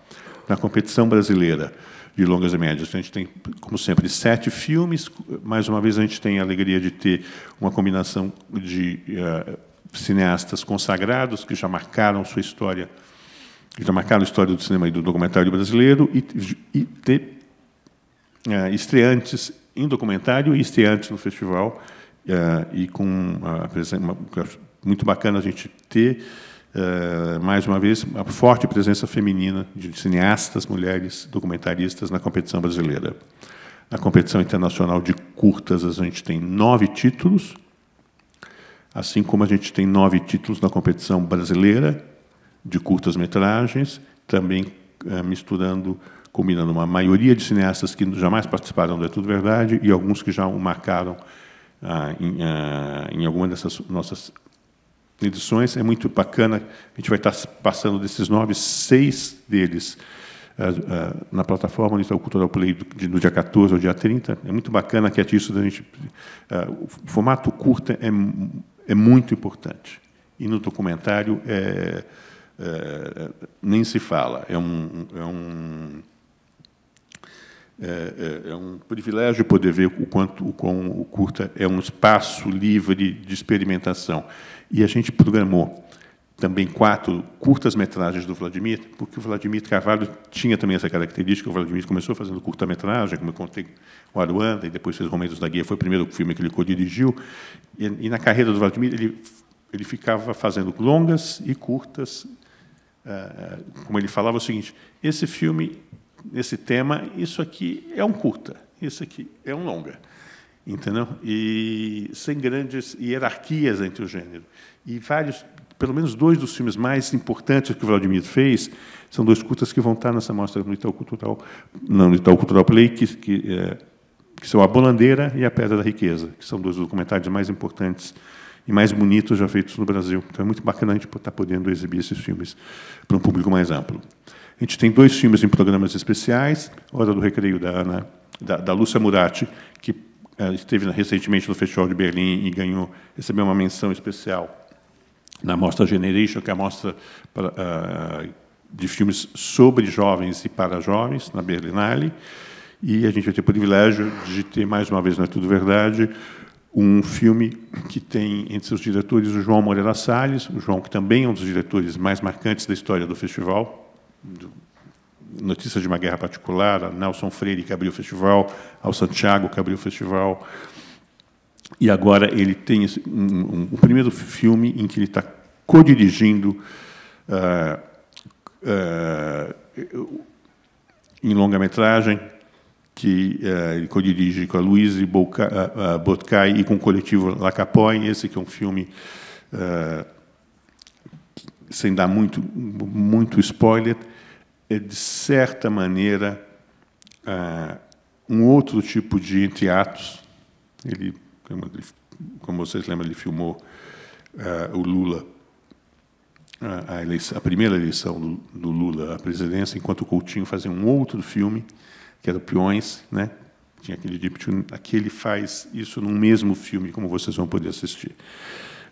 Na competição brasileira de longas e médias, a gente tem, como sempre, 7 filmes. Mais uma vez, a gente tem a alegria de ter uma combinação de cineastas consagrados que já marcaram sua história, que já marcaram a história do cinema e do documentário brasileiro, e ter estreantes em documentário e estreantes no festival, e com muito bacana a gente ter, mais uma vez, uma forte presença feminina de cineastas, mulheres, documentaristas na competição brasileira. Na competição internacional de curtas, a gente tem 9 títulos, assim como a gente tem 9 títulos na competição brasileira de curtas-metragens, também combinando uma maioria de cineastas que jamais participaram do É Tudo Verdade e alguns que já o marcaram em alguma dessas nossas edições. É muito bacana, a gente vai estar passando desses 9, 6 deles na plataforma Litoral Cultural Play no dia 14 ao dia 30. É muito bacana que isso da gente... O formato curta é muito importante. E no documentário nem se fala. É um privilégio poder ver o quanto o curta é um espaço livre de experimentação. E a gente programou também 4 curtas-metragens do Vladimir, porque o Vladimir Carvalho tinha também essa característica. O Vladimir começou fazendo curta-metragem, como eu contei, o Aruanda, e depois fez Romentos da Guia, foi o primeiro filme que ele co-dirigiu. E na carreira do Vladimir, ele ele ficava fazendo longas e curtas. Como ele falava o seguinte: esse filme, esse tema, isso aqui é um curta, isso aqui é um longa, entendeu? E sem grandes hierarquias entre o gênero. E vários, pelo menos 2 dos filmes mais importantes que o Vladimir fez são 2 curtas que vão estar nessa mostra no Itaú Cultural, não, no Itaú Cultural Play, que são A Bolandeira e A Pedra da Riqueza, que são 2 documentários mais importantes e mais bonitos já feitos no Brasil. Então, é muito bacana a gente estar podendo exibir esses filmes para um público mais amplo. A gente tem 2 filmes em programas especiais: Hora do Recreio, da Lúcia Murati, que esteve recentemente no Festival de Berlim e recebeu uma menção especial na Mostra Generation, que é a mostra de filmes sobre jovens e para jovens, na Berlinale. E a gente vai ter o privilégio de ter, mais uma vez, Não é Tudo Verdade, um filme que tem entre seus diretores o João Moreira Salles, o João, que também é um dos diretores mais marcantes da história do festival, Notícias de uma Guerra Particular, a Nelson Freire, que abriu o festival, ao Santiago, que abriu o festival. E agora ele tem um primeiro filme em que ele está co-dirigindo em longa-metragem, que ele co-dirige com a Louise Botkai e com o coletivo Lacapoy. Esse que é um filme, sem dar muito spoiler, é, de certa maneira, um outro tipo de entre-atos. Ele, como vocês lembram, ele filmou o Lula, a primeira eleição do Lula à presidência, enquanto o Coutinho fazia um outro filme, que era o Peões, né? Tinha aqui ele faz isso num mesmo filme, como vocês vão poder assistir,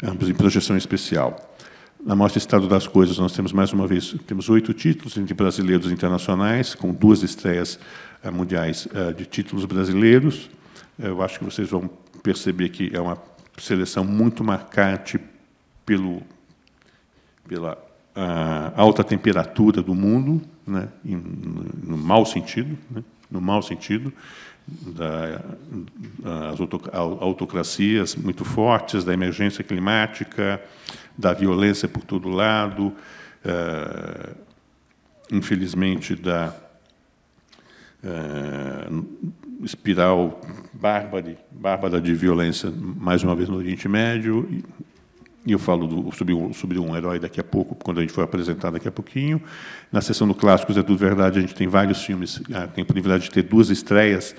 ambos em projeção especial. Na Mostra Estado das Coisas, nós temos, mais uma vez, temos 8 títulos entre brasileiros e internacionais, com 2 estreias mundiais de títulos brasileiros. Eu acho que vocês vão perceber que é uma seleção muito marcante pela alta temperatura do mundo, né, no mau sentido, né, no mau sentido, das autocracias muito fortes, da emergência climática, da violência por todo lado, infelizmente, da espiral bárbara de violência, mais uma vez, no Oriente Médio. E eu falo sobre um herói daqui a pouco, quando a gente for apresentar daqui a pouquinho. Na seção do Clássicos é Tudo Verdade, a gente tem vários filmes, tem a privilégio de ter 2 estreias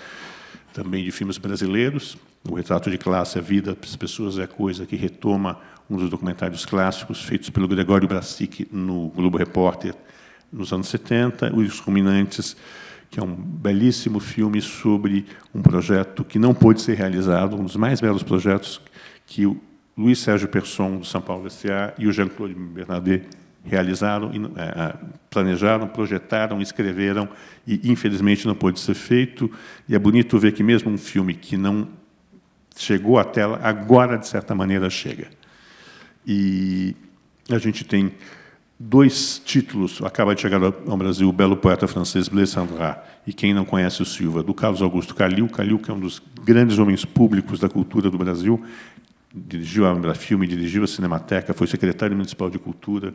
também de filmes brasileiros. O Retrato de Classe, A Vida, as Pessoas é a Coisa, que retoma um dos documentários clássicos feitos pelo Gregório Brassic no Globo Repórter nos anos 70, Os Ruminantes, que é um belíssimo filme sobre um projeto que não pôde ser realizado, um dos mais belos projetos que o Luiz Sérgio Persson, do São Paulo S.A., e o Jean-Claude Bernardet realizaram, planejaram, projetaram, escreveram, e, infelizmente, não pôde ser feito. E é bonito ver que, mesmo um filme que não chegou à tela, agora, de certa maneira, chega. E a gente tem 2 títulos. Acaba de chegar ao Brasil o belo poeta francês Blaise Cendrars, e quem não conhece o Silva, do Carlos Augusto Calil, que é um dos grandes homens públicos da cultura do Brasil, dirigiu a Embrafilme, dirigiu a Cinemateca, foi secretário municipal de Cultura,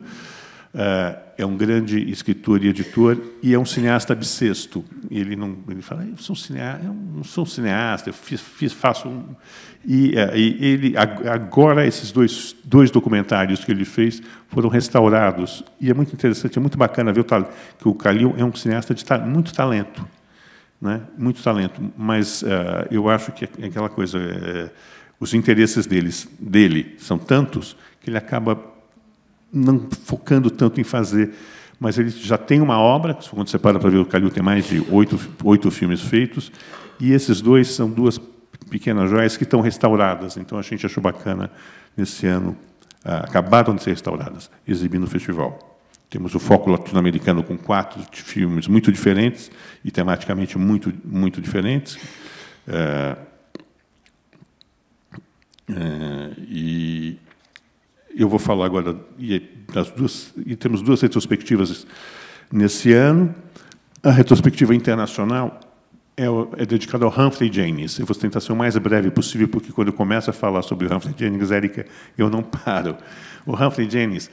é um grande escritor e editor, e é um cineasta bissexto. Ele fala: eu não sou um cineasta, eu faço um... E ele, agora, esses dois documentários que ele fez foram restaurados, e é muito interessante, é muito bacana ver que o Calil é um cineasta de muito talento, né? Muito talento, mas eu acho que é aquela coisa... os interesses dele são tantos que ele acaba não focando tanto em fazer, mas ele já tem uma obra, quando você para ver, o Calil tem mais de 8 filmes feitos, e esses 2 são 2 pequenas joias que estão restauradas. Então, a gente achou bacana, nesse ano, acabaram de ser restauradas, exibir no festival. Temos o foco latino-americano com 4 filmes muito diferentes e tematicamente muito diferentes. E eu vou falar agora e temos 2 retrospectivas nesse ano. A retrospectiva internacional é dedicado ao Humphrey Jennings. Eu vou tentar ser o mais breve possível, porque quando eu começo a falar sobre o Humphrey Jennings, Érica, eu não paro. O Humphrey Jennings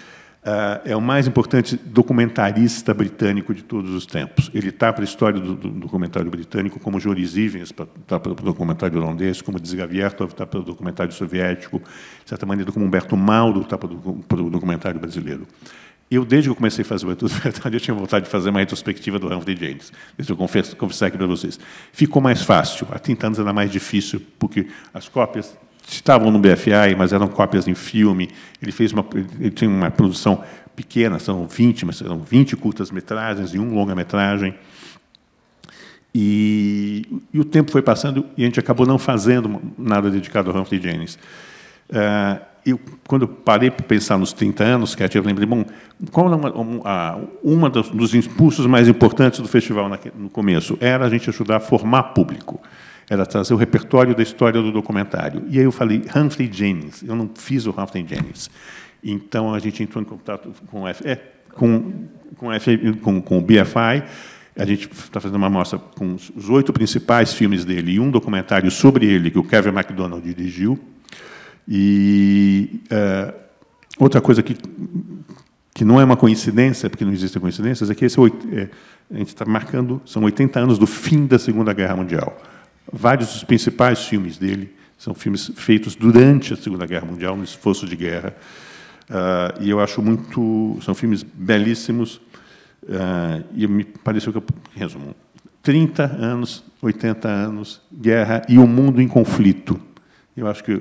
é o mais importante documentarista britânico de todos os tempos. Ele está para a história do documentário britânico, como Joris Ivens está para o documentário holandês, como Dziga Vertov está para o documentário soviético, de certa maneira, como Humberto Mauro está para o documentário brasileiro. Eu, desde que eu comecei a fazer o É Tudo Verdade, eu tinha vontade de fazer uma retrospectiva do Humphrey Jennings. Deixa eu confessar aqui para vocês. Ficou mais fácil. Há 30 anos era mais difícil, porque as cópias estavam no BFI, mas eram cópias em filme. Ele tinha uma produção pequena, são 20 curtas-metragens e um longa-metragem. E o tempo foi passando e a gente acabou não fazendo nada dedicado ao Humphrey Jennings. Quando eu parei para pensar nos 30 anos, eu lembrei, bom, qual era dos impulsos mais importantes do festival no começo? Era a gente ajudar a formar público, era trazer o repertório da história do documentário. E aí eu falei, Humphrey Jennings, eu não fiz o Humphrey Jennings. Então, a gente entrou em contato com o BFI, a gente está fazendo uma mostra com os 8 principais filmes dele e um documentário sobre ele, que o Kevin MacDonald dirigiu. E outra coisa que não é uma coincidência, porque não existem coincidências, é que a gente está marcando, são 80 anos do fim da Segunda Guerra Mundial. Vários dos principais filmes dele são filmes feitos durante a Segunda Guerra Mundial, no esforço de guerra. E eu acho são filmes belíssimos. E me pareceu que, resumo, 30 anos, 80 anos, guerra e o mundo em conflito. Eu acho que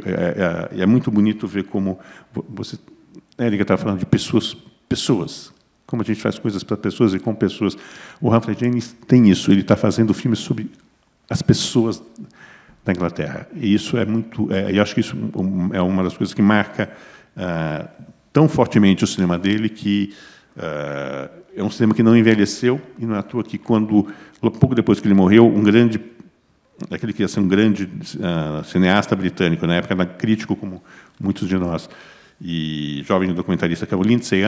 é muito bonito ver como você, Érica, estava falando de pessoas, como a gente faz coisas para pessoas e com pessoas. O Humphrey Jennings tem isso, ele está fazendo filmes sobre as pessoas da Inglaterra. E isso é muito. Eu acho que isso é uma das coisas que marca tão fortemente o cinema dele, que é um cinema que não envelheceu, e não é à toa que, pouco depois que ele morreu, aquele que ia ser um grande cineasta britânico, na época era crítico, como muitos de nós, e jovem documentarista, que é o Lindsay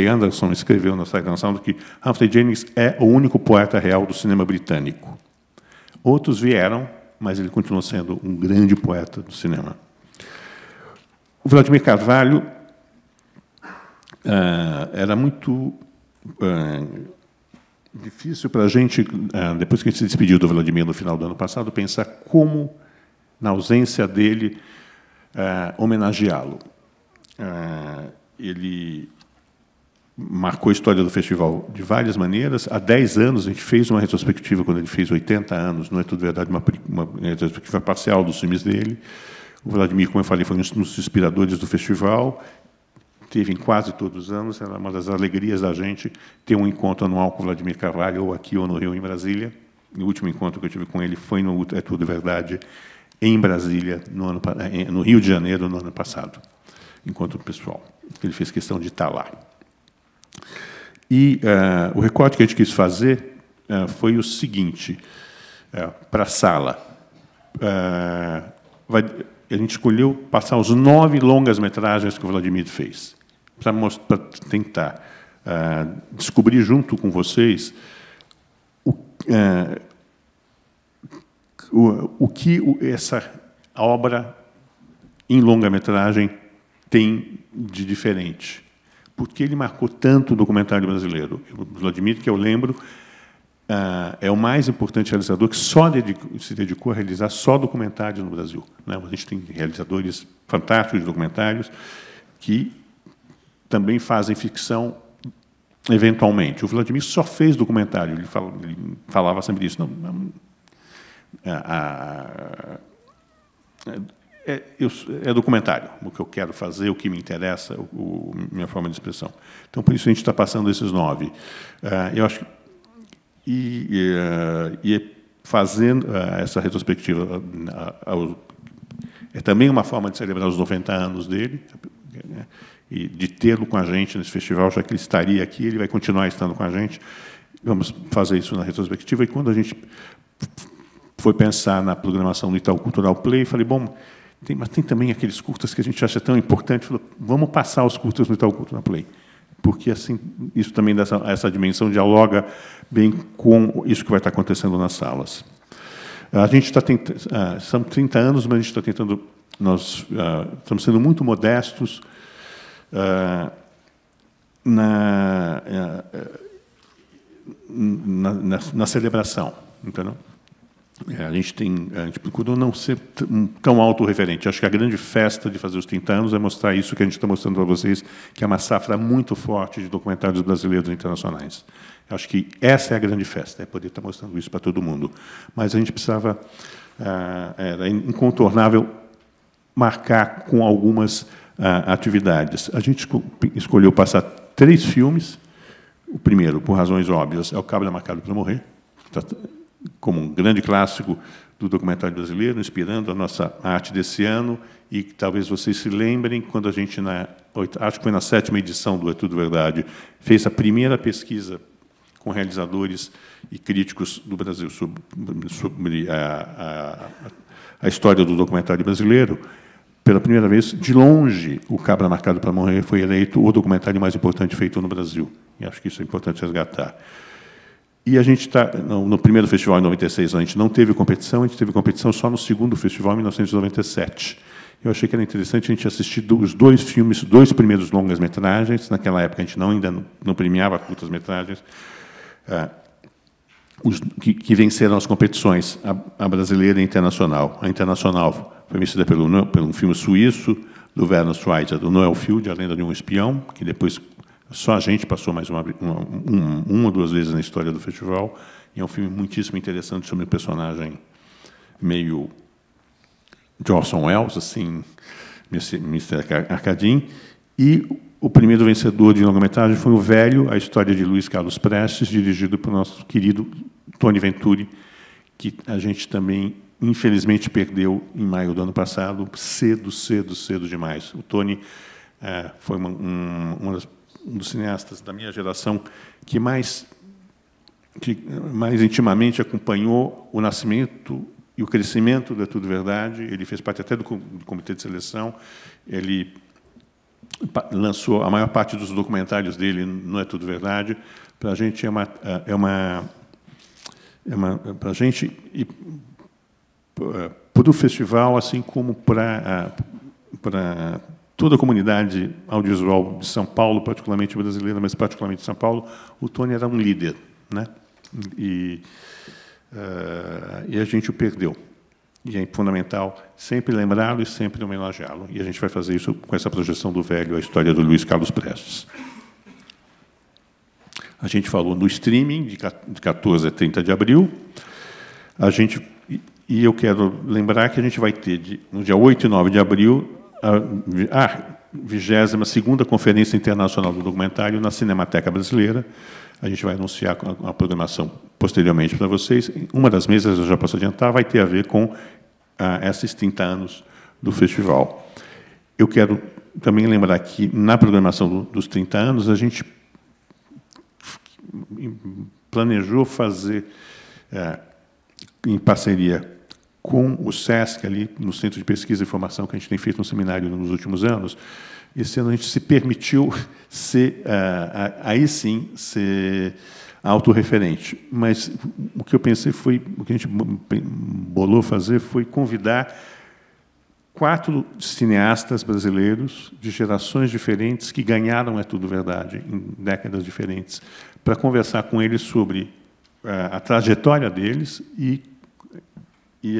Anderson, escreveu na Sight and Sound que Humphrey Jennings é o único poeta real do cinema britânico. Outros vieram, mas ele continuou sendo um grande poeta do cinema. O Vladimir Carvalho era muito difícil para a gente, depois que a gente se despediu do Vladimir no final do ano passado, pensar como, na ausência dele, homenageá-lo. Ele marcou a história do festival de várias maneiras. Há 10 anos, a gente fez uma retrospectiva, quando ele fez 80 anos, Não É Tudo Verdade, uma retrospectiva parcial dos filmes dele. O Vladimir, como eu falei, foi um dos inspiradores do festival. Teve em quase todos os anos, era uma das alegrias da gente ter um encontro anual com o Vladimir Carvalho, ou aqui ou no Rio, em Brasília. O último encontro que eu tive com ele foi no É Tudo Verdade, em Brasília, no Rio de Janeiro, no ano passado. Encontro pessoal. Ele fez questão de estar lá. E o recorte que a gente quis fazer foi o seguinte, para a sala. A gente escolheu passar os 9 longas-metragens que o Vladimir fez, para tentar descobrir junto com vocês o que essa obra em longa-metragem tem de diferente. Porque ele marcou tanto o documentário brasileiro. O Vladimir, que eu lembro, é o mais importante realizador que se dedicou a realizar só documentários no Brasil. A gente tem realizadores fantásticos de documentários que também fazem ficção eventualmente. O Vladimir só fez documentário, ele falava sempre disso. É documentário, o que eu quero fazer, o que me interessa, minha forma de expressão. Então, por isso, a gente está passando esses 9. Eu acho que e fazendo essa retrospectiva é também uma forma de celebrar os 90 anos dele, né, e de tê-lo com a gente nesse festival, já que ele estaria aqui, ele vai continuar estando com a gente. Vamos fazer isso na retrospectiva. E quando a gente foi pensar na programação do Itaú Cultural Play, falei, bom, mas tem também aqueles curtas que a gente acha tão importante, falou, vamos passar os curtas no Itaú Cultural Play. porque assim isso também dá essa dimensão, dialoga bem com isso que vai estar acontecendo nas salas. A gente está tentando, são 30 anos, mas a gente está tentando, nós estamos sendo muito modestos na celebração, entendeu? A gente procurou não ser tão autorreferente. Acho que a grande festa de fazer os 30 anos é mostrar isso que a gente está mostrando para vocês, que é uma safra muito forte de documentários brasileiros e internacionais. Acho que essa é a grande festa, é poder estar mostrando isso para todo mundo. Mas a gente precisava, era incontornável marcar com algumas atividades. A gente escolheu passar 3 filmes. O primeiro, por razões óbvias, é O Cabra Marcado para Morrer, como um grande clássico do documentário brasileiro, inspirando a nossa arte desse ano, e talvez vocês se lembrem, quando a gente, acho que foi na 7ª edição do É Tudo Verdade, fez a primeira pesquisa com realizadores e críticos do Brasil sobre a história do documentário brasileiro. Pela primeira vez, de longe, O Cabra Marcado para Morrer foi eleito o documentário mais importante feito no Brasil. E acho que isso é importante resgatar. E a gente está, no primeiro festival, em 96, a gente não teve competição, a gente teve competição só no segundo festival, em 1997. Eu achei que era interessante a gente assistir os 2 filmes, 2 primeiros longas-metragens. Naquela época, a gente ainda não premiava curtas-metragens, que venceram as competições, a brasileira e a internacional. A internacional foi vencida por um filme suíço, do Werner Schweitzer, do Noel Field, A Lenda de um Espião, que depois só a gente passou mais uma ou 2 vezes na história do festival. E é um filme muitíssimo interessante sobre um personagem meio de Orson Welles, assim, Mr. Arcadine. E o primeiro vencedor de longa-metragem foi O Velho, a história de Luiz Carlos Prestes, dirigido pelo nosso querido Tony Venturi, que a gente também, infelizmente, perdeu em maio do ano passado, cedo demais. O Tony foi um dos cineastas da minha geração que mais intimamente acompanhou o nascimento e o crescimento da Tudo Verdade. Ele fez parte até do comitê de seleção. Ele lançou a maior parte dos documentários dele, não é Tudo Verdade. Para a gente para a gente e para o festival, assim como para toda a comunidade audiovisual de São Paulo, particularmente brasileira, mas particularmente de São Paulo, o Tony era um líder, né? E a gente o perdeu. E é fundamental sempre lembrá-lo e sempre homenageá-lo. E a gente vai fazer isso com essa projeção do Velho, a história do Luiz Carlos Prestes. A gente falou no streaming, de 14 a 30 de abril. E eu quero lembrar que a gente vai ter, no dia 8 e 9 de abril, a 22ª Conferência Internacional do Documentário na Cinemateca Brasileira. A gente vai anunciar a programação posteriormente para vocês. Uma das mesas, eu já posso adiantar, vai ter a ver com esses 30 anos do festival. Eu quero também lembrar que, na programação dos 30 anos, a gente planejou fazer, em parceria com o SESC, ali no Centro de Pesquisa e Formação, que a gente tem feito um seminário nos últimos anos. Esse ano a gente se permitiu ser, aí sim, ser autorreferente. Mas o que eu pensei foi, o que a gente bolou fazer foi convidar 4 cineastas brasileiros de gerações diferentes que ganharam É Tudo Verdade em décadas diferentes, para conversar com eles sobre a trajetória deles e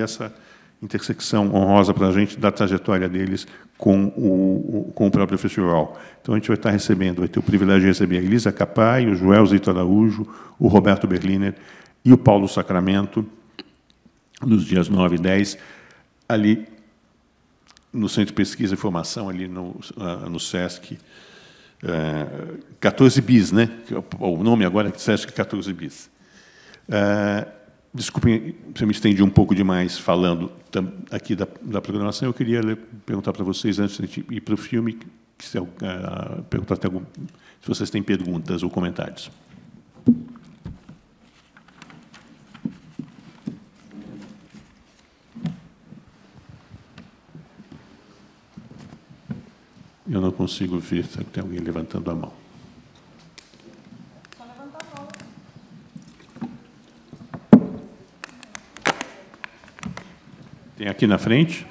essa intersecção honrosa para a gente da trajetória deles com o próprio festival. Então, a gente vai estar recebendo, vai ter o privilégio de receber a Elisa Capai, o Joel Zito Araújo, o Roberto Berliner e o Paulo Sacramento, nos dias 9 e 10, ali no Centro de Pesquisa e Formação, ali no SESC, 14 bis, né? O nome agora é SESC 14 bis. Desculpem se eu me estendi um pouco demais falando aqui da programação. Eu queria perguntar para vocês, antes de ir para o filme, perguntar se vocês têm perguntas ou comentários. Eu não consigo ver se tem alguém levantando a mão. Tem aqui na frente.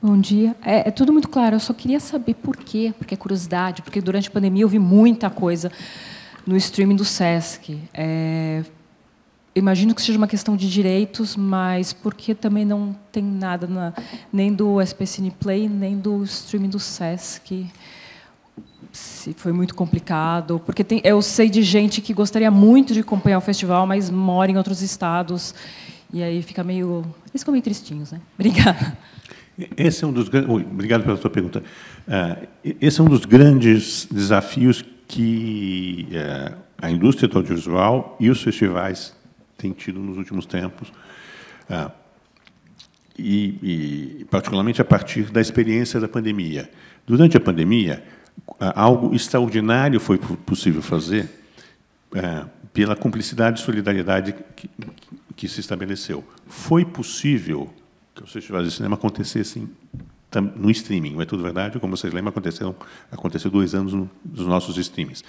Bom dia. É tudo muito claro. Eu só queria saber por quê, porque é curiosidade, porque durante a pandemia eu vi muita coisa no streaming do Sesc. Eu imagino que seja uma questão de direitos, mas por que também não tem nada nem do SP Cine Play, nem do streaming do Sesc? Se foi muito complicado, porque eu sei de gente que gostaria muito de acompanhar o festival, mas mora em outros estados, e aí fica meio... Eles ficam meio tristinhos, né? Obrigada. Esse é um dos obrigado pela sua pergunta. Esse é um dos grandes desafios que a indústria do audiovisual e os festivais têm tido nos últimos tempos, e particularmente a partir da experiência da pandemia. Durante a pandemia, algo extraordinário foi possível fazer pela cumplicidade e solidariedade que se estabeleceu. Foi possível que os festivais de cinema acontecessem no streaming, não é tudo verdade? Como vocês lembram, aconteceu 2 anos dos nossos streamings.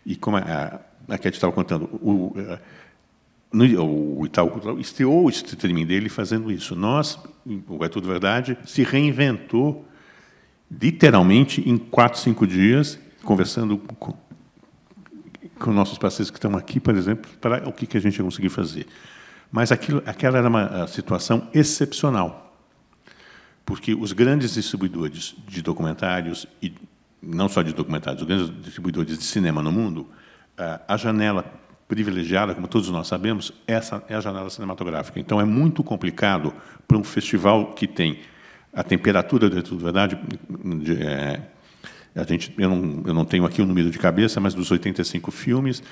E como a Cat estava contando, o Itaú Cultural estreou o streaming dele fazendo isso. O É Tudo Verdade, se reinventou literalmente em 4, 5 dias, conversando com nossos parceiros que estão aqui, por exemplo, para o que a gente ia conseguir fazer. Mas aquela era uma situação excepcional, porque os grandes distribuidores de documentários, e não só de documentários, os grandes distribuidores de cinema no mundo, a janela privilegiada, como todos nós sabemos, essa é a janela cinematográfica. Então, é muito complicado para um festival que tem a temperatura, de tudo verdade, eu não tenho aqui o número de cabeça, mas dos 85 filmes,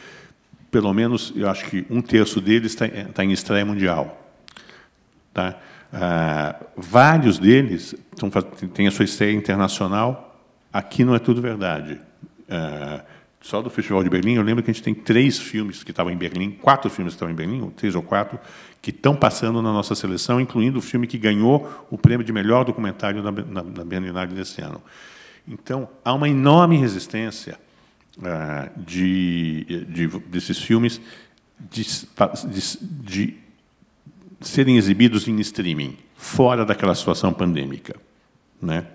pelo menos, eu acho que 1/3 deles está em estreia mundial. Tá? Vários deles têm a sua estreia internacional. Aqui não é tudo verdade. Só do Festival de Berlim, eu lembro que a gente tem 3 filmes que estavam em Berlim, 4 filmes que estavam em Berlim, ou 3 ou 4, que estão passando na nossa seleção, incluindo o filme que ganhou o prêmio de melhor documentário na Bienal desse ano. Então, há uma enorme resistência desses filmes de serem exibidos em streaming, fora daquela situação pandêmica, né?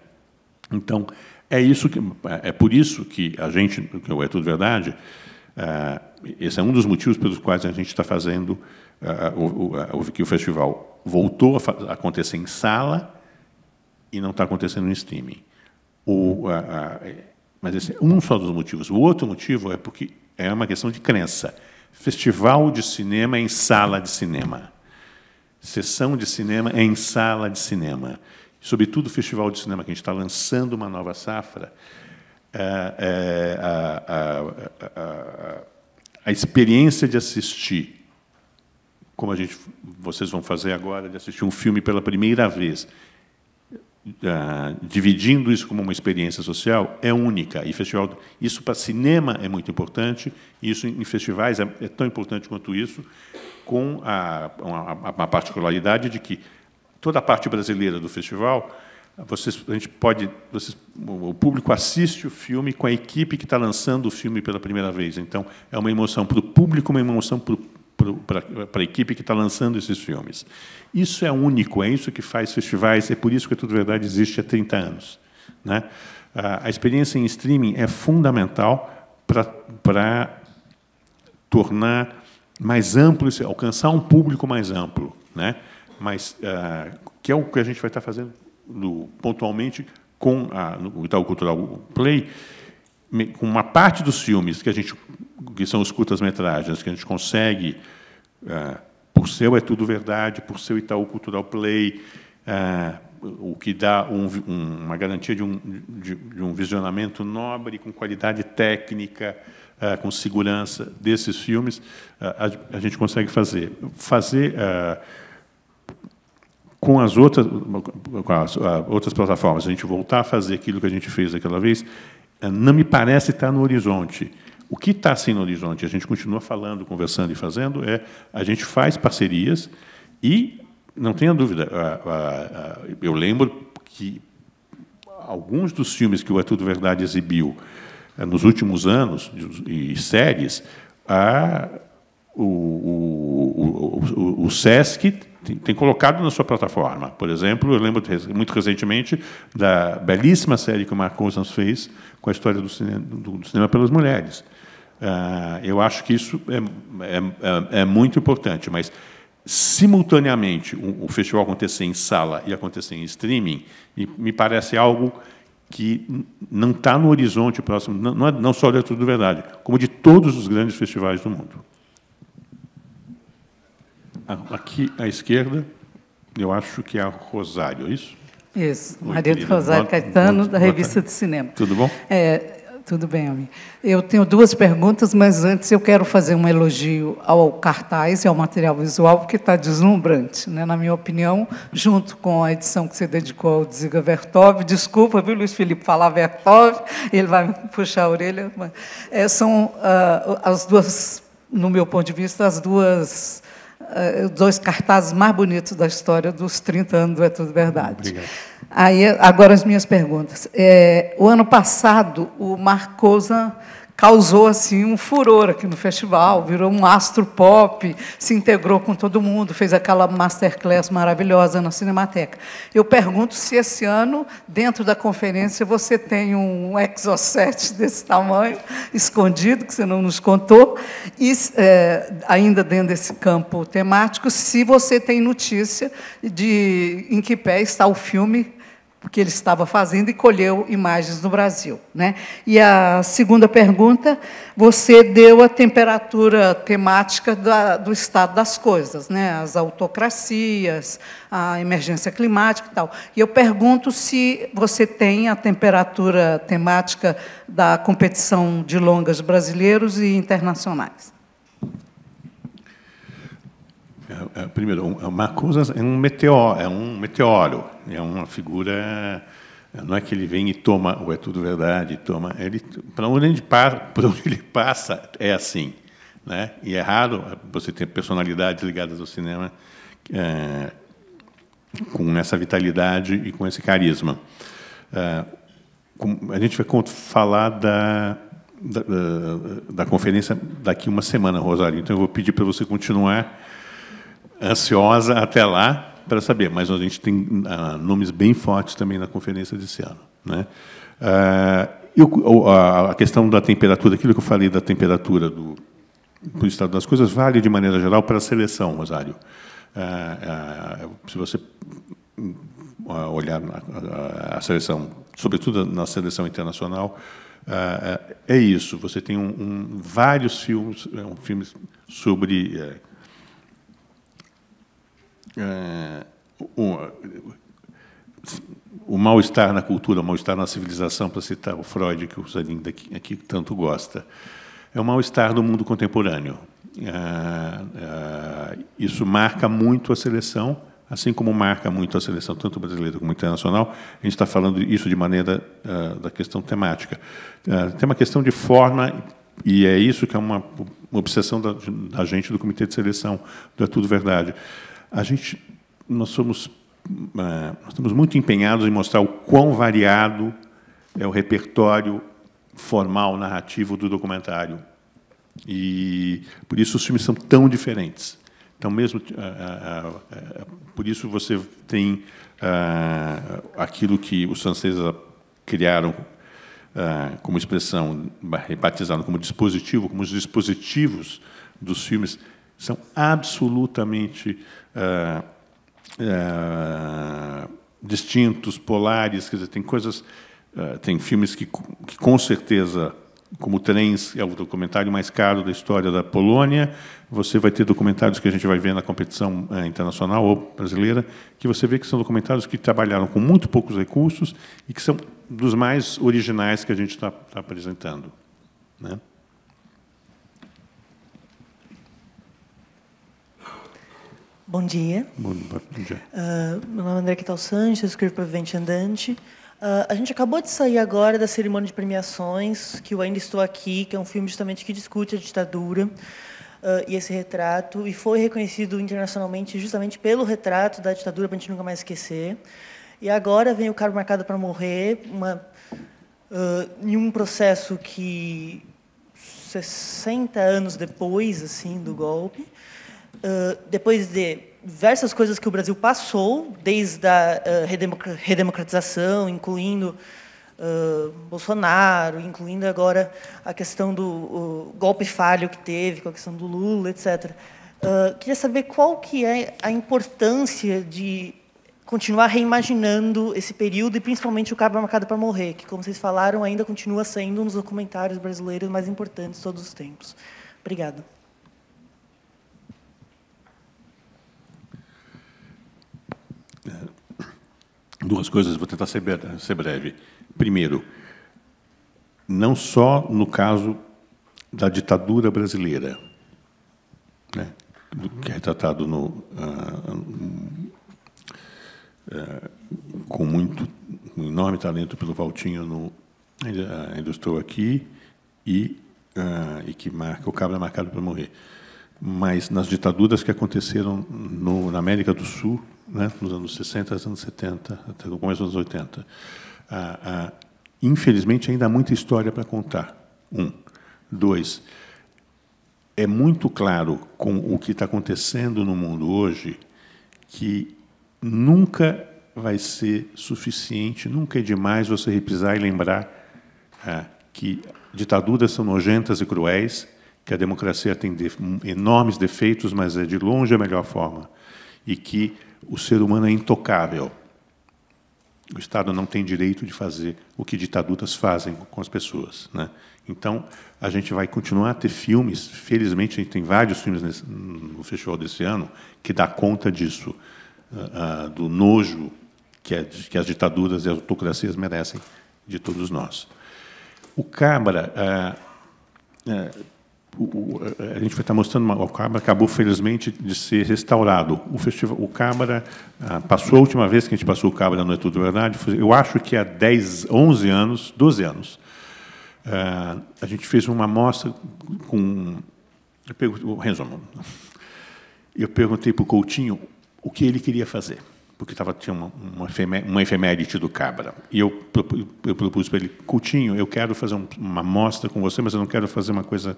Então, é por isso que a gente, que É Tudo Verdade, esse é um dos motivos pelos quais a gente está fazendo que o festival voltou a acontecer em sala e não está acontecendo em streaming. Mas esse é um só dos motivos. O outro motivo é porque é uma questão de crença. Festival de cinema é em sala de cinema. Sessão de cinema é em sala de cinema. Sobretudo o festival de cinema, que a gente está lançando uma nova safra, a experiência de assistir, como vocês vão fazer agora, de assistir um filme pela primeira vez, dividindo isso como uma experiência social, é única. E isso para cinema é muito importante, e isso em festivais é tão importante quanto isso, com uma particularidade de que toda a parte brasileira do festival, o público assiste o filme com a equipe que está lançando o filme pela primeira vez. Então, é uma emoção para o público, uma emoção para a equipe que está lançando esses filmes. Isso é único, é isso que faz festivais, é por isso que Tudo Verdade existe há 30 anos. Né? A experiência em streaming é fundamental para tornar mais amplo, alcançar um público mais amplo, né? Mas que é o que a gente vai estar fazendo pontualmente com o Itaú Cultural Play, com uma parte dos filmes que são os curtas-metragens, que a gente consegue, por seu É Tudo Verdade, por seu Itaú Cultural Play, o que dá uma garantia de um visionamento nobre, com qualidade técnica, com segurança desses filmes, a gente consegue fazer com as outras plataformas, a gente voltar a fazer aquilo que a gente fez aquela vez, não me parece estar no horizonte. O que está assim no horizonte, a gente continua falando, conversando e fazendo, a gente faz parcerias e, não tenha dúvida, eu lembro que alguns dos filmes que o É Tudo Verdade exibiu nos últimos anos, e séries, o SESC tem colocado na sua plataforma. Por exemplo, eu lembro muito recentemente da belíssima série que o Mark Cousins fez com a história do cinema pelas mulheres. Eu acho que isso é muito importante, mas, simultaneamente, o festival acontecer em sala e acontecer em streaming, me parece algo que não está no horizonte próximo, não só da Tudo Verdade, como de todos os grandes festivais do mundo. Aqui à esquerda, eu acho que é a Rosário, é isso? Isso, Maria do Rosário Caetano, da Revista de Cinema. Tudo bom? Tudo bem, amigo. Eu tenho duas perguntas, mas antes eu quero fazer um elogio ao cartaz e ao material visual, porque está deslumbrante, né? Na minha opinião, junto com a edição que você dedicou ao Dziga Vertov. Desculpa, viu, Luiz Felipe, falar Vertov, ele vai me puxar a orelha. Mas, são as duas, no meu ponto de vista, os dois cartazes mais bonitos da história dos 30 anos do É Tudo Verdade. Obrigado. Aí, agora as minhas perguntas. O ano passado, o Mark Cousins causou assim um furor aqui no festival, virou um astro pop, se integrou com todo mundo, fez aquela masterclass maravilhosa na Cinemateca. Eu pergunto se esse ano, dentro da conferência, você tem um exocet desse tamanho, escondido, que você não nos contou, e, ainda dentro desse campo temático, se você tem notícia de em que pé está o filme que ele estava fazendo e colheu imagens no Brasil, né? E a segunda pergunta, você deu a temperatura temática do estado das coisas, né? As autocracias, a emergência climática e tal. E eu pergunto se você tem a temperatura temática da competição de longas brasileiros e internacionais. Primeiro, o Mark Cousins é um meteoro, é uma figura. Não é que ele vem e toma o É Tudo Verdade, para onde ele passa é assim, né? E é raro você ter personalidades ligadas ao cinema com essa vitalidade e com esse carisma. A gente vai falar da conferência daqui uma semana, Rosário. Então eu vou pedir para você continuar ansiosa até lá para saber, mas a gente tem nomes bem fortes também na conferência desse ano, né? A questão da temperatura, aquilo que eu falei da temperatura do estado das coisas, vale de maneira geral para a seleção, Rosário. Se você olhar a seleção, sobretudo na seleção internacional, é isso. Você tem vários filmes sobre o mal-estar na cultura, o mal-estar na civilização, para citar o Freud, que o Zanin aqui tanto gosta. É o mal-estar do mundo contemporâneo. Isso marca muito a seleção, assim como marca muito a seleção, tanto brasileira como internacional. A gente está falando isso de maneira da questão temática. Tem uma questão de forma, e é isso que é uma obsessão da gente, do Comitê de Seleção, do É Tudo Verdade. Nós estamos muito empenhados em mostrar o quão variado é o repertório formal, narrativo do documentário. E, por isso, os filmes são tão diferentes. Então, mesmo por isso, você tem aquilo que os franceses criaram como expressão, batizaram como dispositivo, como os dispositivos dos filmes são absolutamente distintos, polares, quer dizer, tem coisas, tem filmes que com certeza, como Trens, é o documentário mais caro da história da Polônia. Você vai ter documentários que a gente vai ver na competição internacional ou brasileira, que você vê que são documentários que trabalharam com muito poucos recursos e que são dos mais originais que a gente está apresentando, né? Bom dia. Bom dia. Meu nome é André Quital Sanches, escrevo para Vivente Andante. A gente acabou de sair agora da cerimônia de premiações, que eu ainda estou aqui, que é um filme justamente que discute a ditadura e esse retrato, e foi reconhecido internacionalmente justamente pelo retrato da ditadura, para a gente nunca mais esquecer. E agora vem O Cargo Marcado para Morrer, em um processo que 60 anos depois assim do golpe, depois de diversas coisas que o Brasil passou, desde a redemocratização, incluindo Bolsonaro, incluindo agora a questão do golpe falho que teve, com a questão do Lula, etc. Queria saber qual que é a importância de continuar reimaginando esse período e, principalmente, o Cabra Marcado para Morrer, que, como vocês falaram, ainda continua sendo um dos documentários brasileiros mais importantes de todos os tempos. Obrigada. Duas coisas, vou tentar ser breve. Primeiro, não só no caso da ditadura brasileira, né, que é retratado com um enorme talento pelo Valtinho Ainda Estou Aqui, e que marca o Cabra Marcado para Morrer. Mas nas ditaduras que aconteceram na América do Sul, né, nos anos 60, anos 70, até no começo dos anos 80, infelizmente, ainda há muita história para contar. Dois, é muito claro com o que está acontecendo no mundo hoje que nunca vai ser suficiente, nunca é demais você repisar e lembrar que ditaduras são nojentas e cruéis, que a democracia tem enormes defeitos, mas é de longe a melhor forma, e que o ser humano é intocável. O Estado não tem direito de fazer o que ditaduras fazem com as pessoas, né? Então, a gente vai continuar a ter filmes, felizmente, a gente tem vários filmes no festival desse ano que dá conta disso, do nojo que as ditaduras e as autocracias merecem de todos nós. O Cabra, a gente vai estar mostrando, o Cabra acabou, felizmente, de ser restaurado. O Cabra passou a última vez que a gente passou o Cabra no É Tudo Verdade, eu acho que há 12 anos, a gente fez uma amostra com... Eu perguntei para o Coutinho o que ele queria fazer, porque tinha uma efeméride do Cabra. E eu propus para ele: Coutinho, eu quero fazer uma amostra com você, mas eu não quero fazer uma coisa...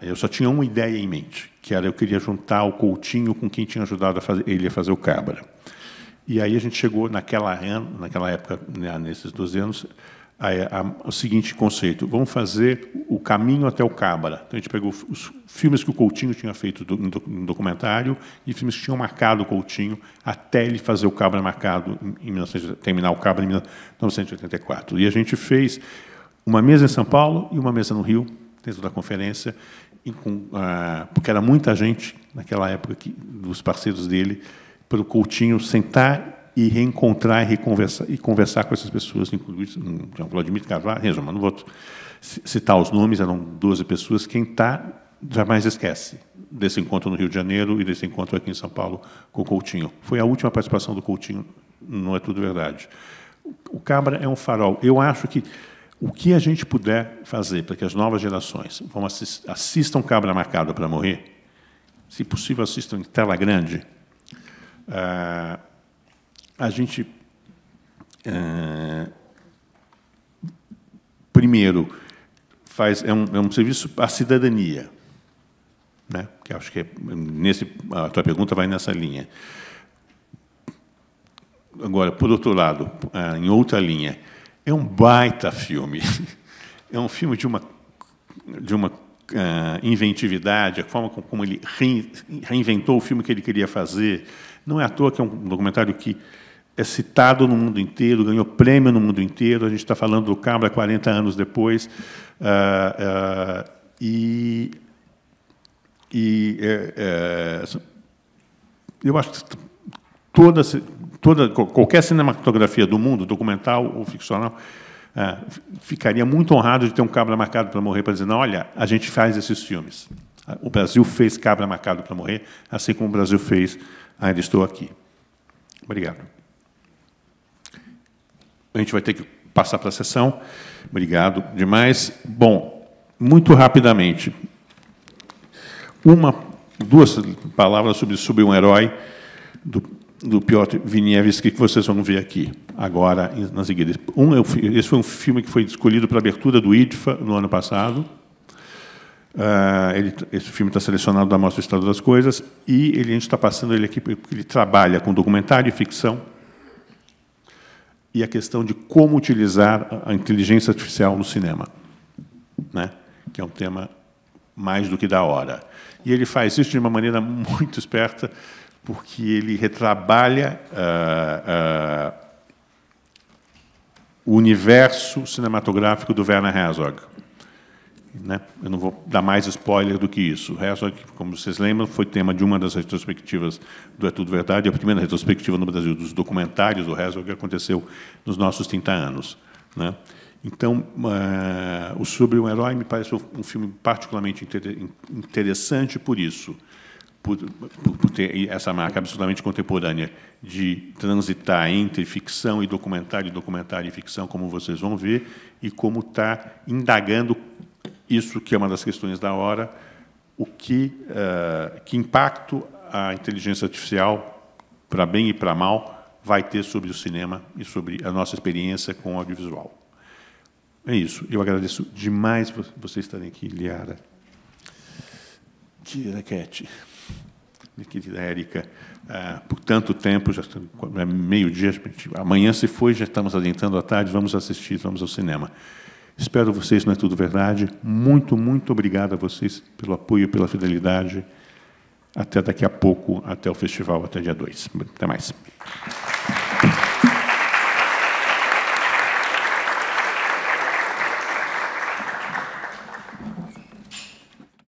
eu só tinha uma ideia em mente, que era eu queria juntar o Coutinho com quem tinha ajudado ele a fazer o Cabra. E aí a gente chegou, naquela época, nesses 12 anos, o seguinte conceito: vamos fazer o caminho até o Cabra. Então, a gente pegou os filmes que o Coutinho tinha feito no documentário e filmes que tinham marcado o Coutinho até ele fazer o Cabra Marcado, terminar o Cabra em 1984. E a gente fez uma mesa em São Paulo e uma mesa no Rio, dentro da conferência, porque era muita gente, naquela época, dos parceiros dele, para o Coutinho sentar e reencontrar e conversar com essas pessoas, incluindo Vladimir Carvalho. Não vou citar os nomes, eram 12 pessoas. Quem jamais esquece desse encontro no Rio de Janeiro e desse encontro aqui em São Paulo com o Coutinho. Foi a última participação do Coutinho no É Tudo Verdade. O Cabra é um farol. Eu acho que o que a gente puder fazer para que as novas gerações assistam Cabra Marcado para Morrer, se possível, assistam em tela grande, a gente, primeiro, é um serviço à cidadania, né? Que acho que a tua pergunta vai nessa linha. Agora, por outro lado, em outra linha, é um baita filme. É um filme de uma inventividade, a forma como ele reinventou o filme que ele queria fazer. Não é à toa que é um documentário que é citado no mundo inteiro, ganhou prêmio no mundo inteiro. A gente está falando do Cabra 40 anos depois. Eu acho que qualquer cinematografia do mundo, documental ou ficcional, ficaria muito honrado de ter um Cabra Marcado para Morrer, para dizer: não, olha, a gente faz esses filmes. O Brasil fez Cabra Marcado para Morrer, assim como o Brasil fez Ainda Estou Aqui. Obrigado. A gente vai ter que passar para a sessão. Obrigado demais. Bom, muito rapidamente, duas palavras sobre um herói do Piotr Wieniawski, que vocês vão ver aqui, agora, na seguida. Esse foi um filme que foi escolhido para a abertura do IDFA no ano passado. Esse filme está selecionado da Mostra Estado das Coisas, e a gente está passando ele aqui porque ele trabalha com documentário e ficção e a questão de como utilizar a inteligência artificial no cinema, né? Que é um tema mais do que da hora. E ele faz isso de uma maneira muito esperta, porque ele retrabalha o universo cinematográfico do Werner Herzog. Né? Eu não vou dar mais spoiler do que isso. Herzog, como vocês lembram, foi tema de uma das retrospectivas do É Tudo Verdade, a primeira retrospectiva no Brasil dos documentários do Herzog, que aconteceu nos nossos 30 anos. Né? Então, o Sobre um Herói me parece um filme particularmente interessante por isso, por ter essa marca absolutamente contemporânea de transitar entre ficção e documentário e ficção, como vocês vão ver, e como está indagando isso que é uma das questões da hora, que impacto a inteligência artificial, para bem e para mal, vai ter sobre o cinema e sobre a nossa experiência com o audiovisual. É isso. Eu agradeço demais vocês estarem aqui, Liara, Tia Cat, minha querida Érica, por tanto tempo, já é meio-dia, amanhã se foi, já estamos adentrando à tarde, vamos assistir, vamos ao cinema. Espero vocês, não é tudo verdade. Muito, muito obrigado a vocês pelo apoio, pela fidelidade. Até daqui a pouco, até o festival, até dia 2. Até mais.